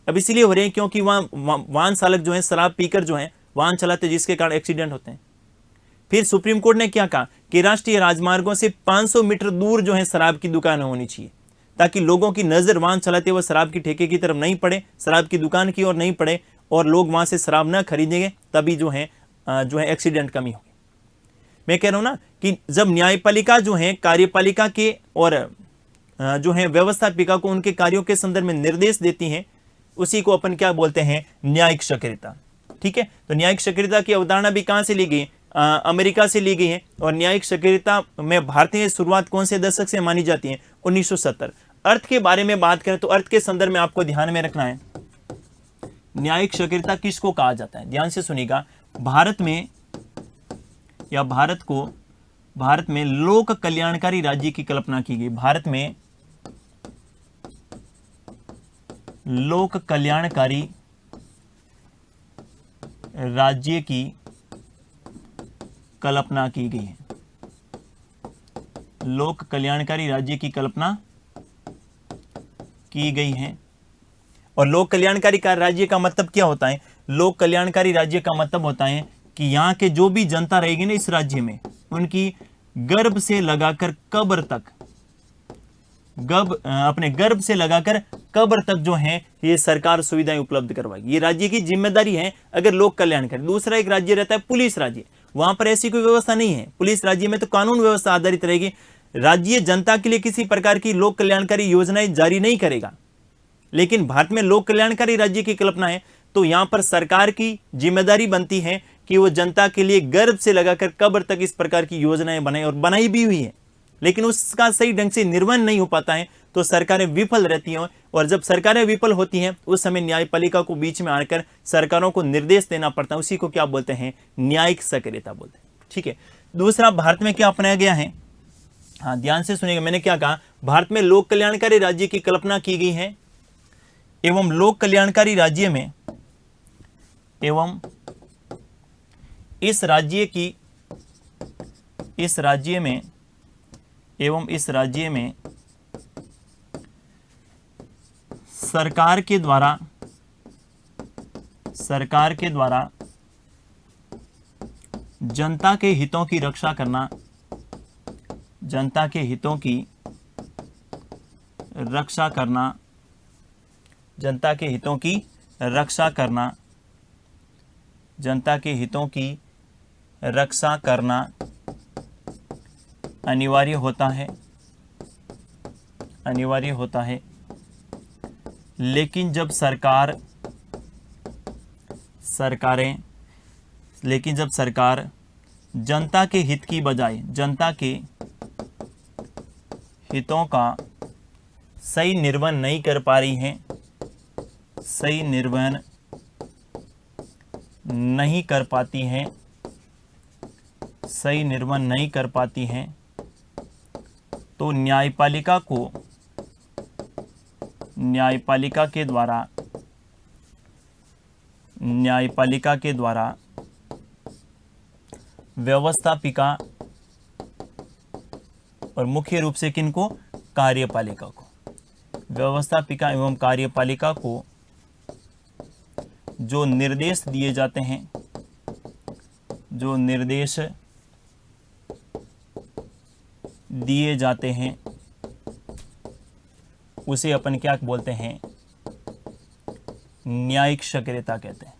अब इसलिए हो रही है क्योंकि वहां वाहन चालक जो है शराब पीकर जो है वाहन चलाते, जिसके कारण एक्सीडेंट होते हैं। फिर सुप्रीम कोर्ट ने क्या कहा कि राष्ट्रीय राजमार्गों से 500 मीटर दूर जो है शराब की दुकान होनी चाहिए, ताकि लोगों की नजर वाहन चलाते हुए शराब की ठेके की तरफ नहीं पड़े, शराब की दुकान की ओर नहीं पड़े, और लोग वहां से शराब न खरीदेंगे, तभी जो है एक्सीडेंट कमी होगी। मैं कह रहा हूं ना कि जब न्यायपालिका जो है कार्यपालिका के और जो है व्यवस्थापिका को उनके कार्यों के संदर्भ में निर्देश देती हैं, उसी को अपन क्या बोलते हैं? न्यायिक सक्रियता। ठीक है, तो न्यायिक सक्रियता की अवधारणा भी कहां से ली गई? अमेरिका से ली गई है। और न्यायिक सक्रियता में भारतीय शुरुआत कौन से दशक से मानी जाती है? 1970। अर्थ के बारे में बात करें तो अर्थ के संदर्भ में आपको ध्यान में रखना है, न्यायिक सक्रियता किसको कहा जाता है? ध्यान से सुनिएगा। भारत में या भारत में लोक कल्याणकारी राज्य की कल्पना की गई। भारत में लोक कल्याणकारी राज्य की कल्पना की गई है। लोक कल्याणकारी राज्य की कल्पना की गई है। और लोक कल्याणकारी राज्य का मतलब क्या होता है? लोक कल्याणकारी राज्य का मतलब होता है कि यहाँ के जो भी जनता रहेगी ना इस राज्य में, उनकी गर्भ से लगाकर कब्र तक, अपने गर्भ से लगाकर कब्र तक जो है ये सरकार सुविधाएं उपलब्ध करवाएगी। ये राज्य की जिम्मेदारी है अगर लोक कल्याणकारी। दूसरा एक राज्य रहता है पुलिस राज्य, वहां पर ऐसी कोई व्यवस्था नहीं है। पुलिस राज्य में तो कानून व्यवस्था आधारित रहेगी। राज्य जनता के लिए किसी प्रकार की लोक कल्याणकारी योजनाएं जारी नहीं करेगा। लेकिन भारत में लोक कल्याणकारी राज्य की कल्पना है तो यहां पर सरकार की जिम्मेदारी बनती है कि वो जनता के लिए गर्भ से लगाकर कब्र तक इस प्रकार की योजनाएं बनाए, और बनाई भी हुई है। लेकिन उसका सही ढंग से निर्वहन नहीं हो पाता है तो सरकारें विफल रहती हैं, और जब सरकारें विफल होती हैं उस समय न्यायपालिका को बीच में आकर सरकारों को निर्देश देना पड़ता है। उसी को क्या बोलते हैं? न्यायिक सक्रियता बोलते हैं। ठीक है, दूसरा भारत में क्या अपनाया गया है? हाँ, ध्यान से सुनिएगा, मैंने क्या कहा? भारत में लोक कल्याणकारी राज्य की कल्पना की गई है, एवं लोक कल्याणकारी राज्य में एवं इस राज्य में सरकार के द्वारा जनता के हितों की रक्षा करना, जनता के हितों की रक्षा करना, जनता के हितों की रक्षा करना, जनता के हितों की रक्षा करना अनिवार्य होता है, अनिवार्य होता है। लेकिन जब सरकार जनता के हित की बजाय, जनता के हितों का सही निर्वहन नहीं कर पा रही हैं, सही निर्वहन नहीं कर पाती हैं, सही निर्वहन नहीं कर पाती हैं, तो न्यायपालिका के द्वारा व्यवस्थापिका और मुख्य रूप से किनको, कार्यपालिका को, व्यवस्थापिका एवं कार्यपालिका को जो निर्देश दिए जाते हैं, जो निर्देश दिए जाते हैं, उसे अपन क्या बोलते हैं, न्यायिक सक्रियता कहते हैं।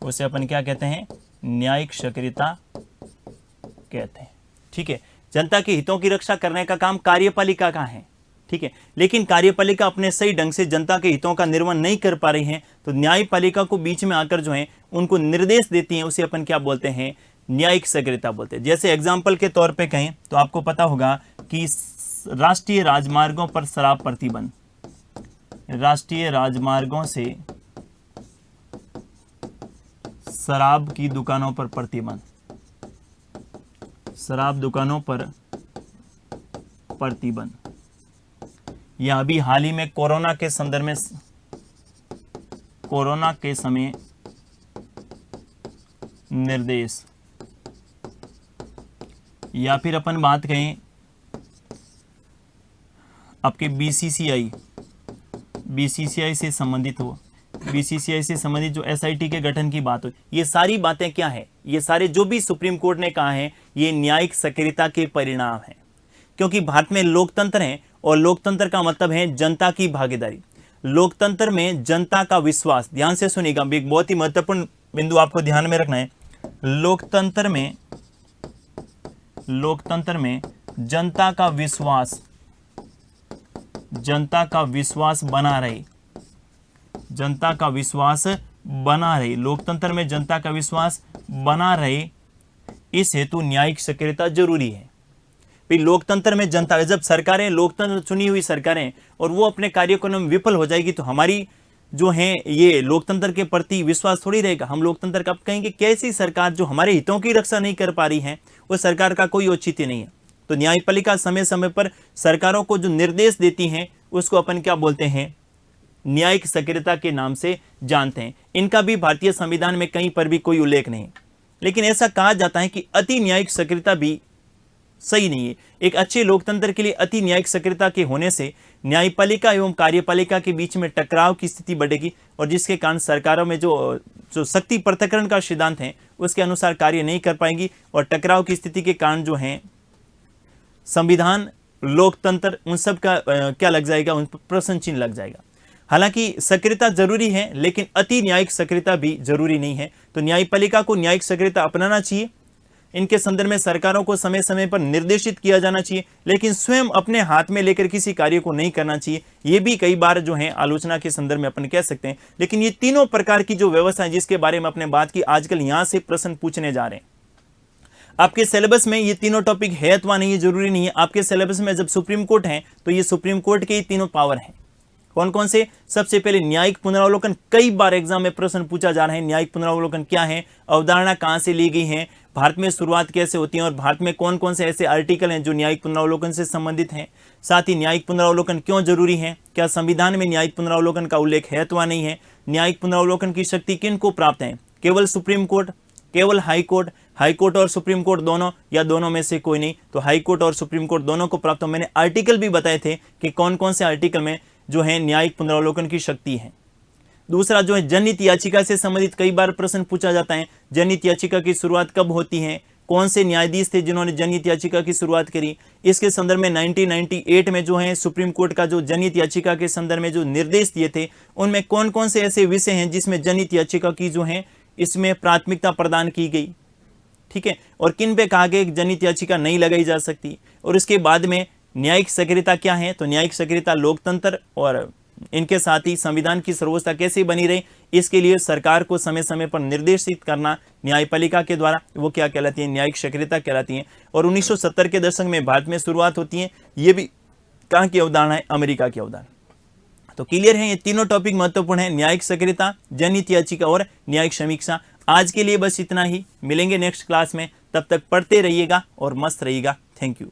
उसे अपन क्या कहते हैं, न्यायिक सक्रियता कहते हैं। ठीक है, जनता के हितों की रक्षा करने का काम कार्यपालिका का है। ठीक है, लेकिन कार्यपालिका अपने सही ढंग से जनता के हितों का निर्वहन नहीं कर पा रही है, तो न्यायपालिका को बीच में आकर जो है उनको निर्देश देती है, उसे अपन क्या बोलते हैं, न्यायिक सक्रियता बोलते हैं। जैसे एग्जाम्पल के तौर पे कहें तो आपको पता होगा कि राष्ट्रीय राजमार्गों पर शराब प्रतिबंध, राष्ट्रीय राजमार्गों से शराब की दुकानों पर प्रतिबंध, शराब दुकानों पर प्रतिबंध, या अभी हाल ही में कोरोना के संदर्भ में, कोरोना के समय निर्देश, या फिर अपन बात कहें आपके बीसीसीआई से संबंधित हो, बीसीसीआई से संबंधित जो एसआईटी के गठन की बात हो, ये सारी बातें क्या है, ये सारे जो भी सुप्रीम कोर्ट ने कहा है ये न्यायिक सक्रियता के परिणाम है। क्योंकि भारत में लोकतंत्र है और लोकतंत्र का मतलब है जनता की भागीदारी। लोकतंत्र में जनता का विश्वास, ध्यान से सुनिएगा, एक बहुत ही महत्वपूर्ण बिंदु आपको ध्यान में रखना है। लोकतंत्र में जनता का विश्वास बना रहे, जनता का विश्वास बना रहे, लोकतंत्र में जनता का विश्वास बना रहे, इस हेतु न्यायिक सक्रियता जरूरी है। लोकतंत्र में जनता, जब सरकारें, लोकतंत्र चुनी हुई सरकारें, और वो अपने कार्यक्रम में विफल हो जाएगी तो हमारी जो है ये लोकतंत्र के प्रति विश्वास थोड़ी रहेगा। हम लोकतंत्र कब कहेंगे, कैसी सरकार जो हमारे हितों की रक्षा नहीं कर पा रही है, वो सरकार का कोई औचित्य नहीं है। तो न्यायपालिका समय समय पर सरकारों को जो निर्देश देती हैं उसको अपन क्या बोलते हैं, न्यायिक सक्रियता के नाम से जानते हैं। इनका भी भारतीय संविधान में कहीं पर भी कोई उल्लेख नहीं, लेकिन ऐसा कहा जाता है कि अति न्यायिक सक्रियता भी सही नहीं है। एक अच्छे लोकतंत्र के लिए अति न्यायिक सक्रियता के होने से न्यायपालिका एवं कार्यपालिका के बीच में टकराव की स्थिति बढ़ेगी, और जिसके कारण सरकारों में जो शक्ति पृथक्करण का सिद्धांत है उसके अनुसार कार्य नहीं कर पाएंगी, और टकराव की स्थिति के कारण जो है संविधान, लोकतंत्र, उन सब का क्या लग जाएगा, उन पर प्रश्न चिन्ह लग जाएगा। हालांकि सक्रियता जरूरी है, लेकिन अति न्यायिक सक्रियता भी जरूरी नहीं है। तो न्यायपालिका को न्यायिक सक्रियता अपनाना चाहिए, इनके संदर्भ में सरकारों को समय समय पर निर्देशित किया जाना चाहिए, लेकिन स्वयं अपने हाथ में लेकर किसी कार्य को नहीं करना चाहिए। ये भी कई बार जो है आलोचना के संदर्भ में अपन कह सकते हैं। लेकिन ये तीनों प्रकार की जो व्यवस्था है जिसके बारे में अपने बात की, आजकल यहां से प्रश्न पूछने जा रहे हैं। आपके सिलेबस में ये तीनों टॉपिक है अथवा नहीं, ये जरूरी नहीं है। आपके सिलेबस में जब सुप्रीम कोर्ट है तो ये सुप्रीम कोर्ट के ही तीनों पावर हैं। कौन कौन से? सबसे पहले न्यायिक पुनरावलोकन, कई बार एग्जाम में प्रश्न पूछा जा रहा है, न्यायिक पुनरावलोकन क्या है, अवधारणा कहां से ली गई है, भारत में शुरुआत कैसे होती है, और भारत में कौन कौन से ऐसे आर्टिकल हैं जो न्यायिक पुनरावलोकन से संबंधित हैं। साथ ही न्यायिक पुनरावलोकन क्यों जरूरी है, क्या संविधान में न्यायिक पुनरावलोकन का उल्लेख है अथवा नहीं है, न्यायिक पुनरावलोकन की शक्ति किन को प्राप्त है, केवल सुप्रीम कोर्ट, केवल हाई कोर्ट और सुप्रीम कोर्ट दोनों, या दोनों में से कोई नहीं, तो हाई कोर्ट और सुप्रीम कोर्ट दोनों को प्राप्त हो। मैंने आर्टिकल भी बताए थे कि कौन कौन से आर्टिकल में जो है न्यायिक पुनरावलोकन की शक्ति है। दूसरा जो है जनहित याचिका से संबंधित कई बार प्रश्न पूछा जाता है, जनहित याचिका की शुरुआत कब होती है, कौन से न्यायाधीश थे जिन्होंने जनहित याचिका की शुरुआत करी। इसके संदर्भ में 1998 में जो है सुप्रीम कोर्ट का जो जनहित याचिका के संदर्भ में जो निर्देश दिए थे, उनमें कौन कौन से ऐसे विषय हैं जिसमें जनहित याचिका की जो है इसमें प्राथमिकता प्रदान की गई, ठीक है, और किन पे कहा गया जनहित याचिका नहीं लगाई जा सकती। और इसके बाद में न्यायिक सक्रियता क्या है, तो न्यायिक सक्रियता लोकतंत्र और इनके साथ ही संविधान की सर्वोच्चता कैसे बनी रहे, इसके लिए सरकार को समय समय पर निर्देशित करना न्यायपालिका के द्वारा, वो क्या कहलाती है, न्यायिक सक्रियता कहलाती है। और 1970 के दशक में भारत में शुरुआत होती है। ये भी कहाँ की अवधारणा है, अमेरिका की अवधारणा। तो क्लियर है, ये तीनों टॉपिक महत्वपूर्ण है, न्यायिक सक्रियता, जनहित याचिका और न्यायिक समीक्षा। आज के लिए बस इतना ही, मिलेंगे नेक्स्ट क्लास में, तब तक पढ़ते रहिएगा और मस्त रहिएगा। Thank you.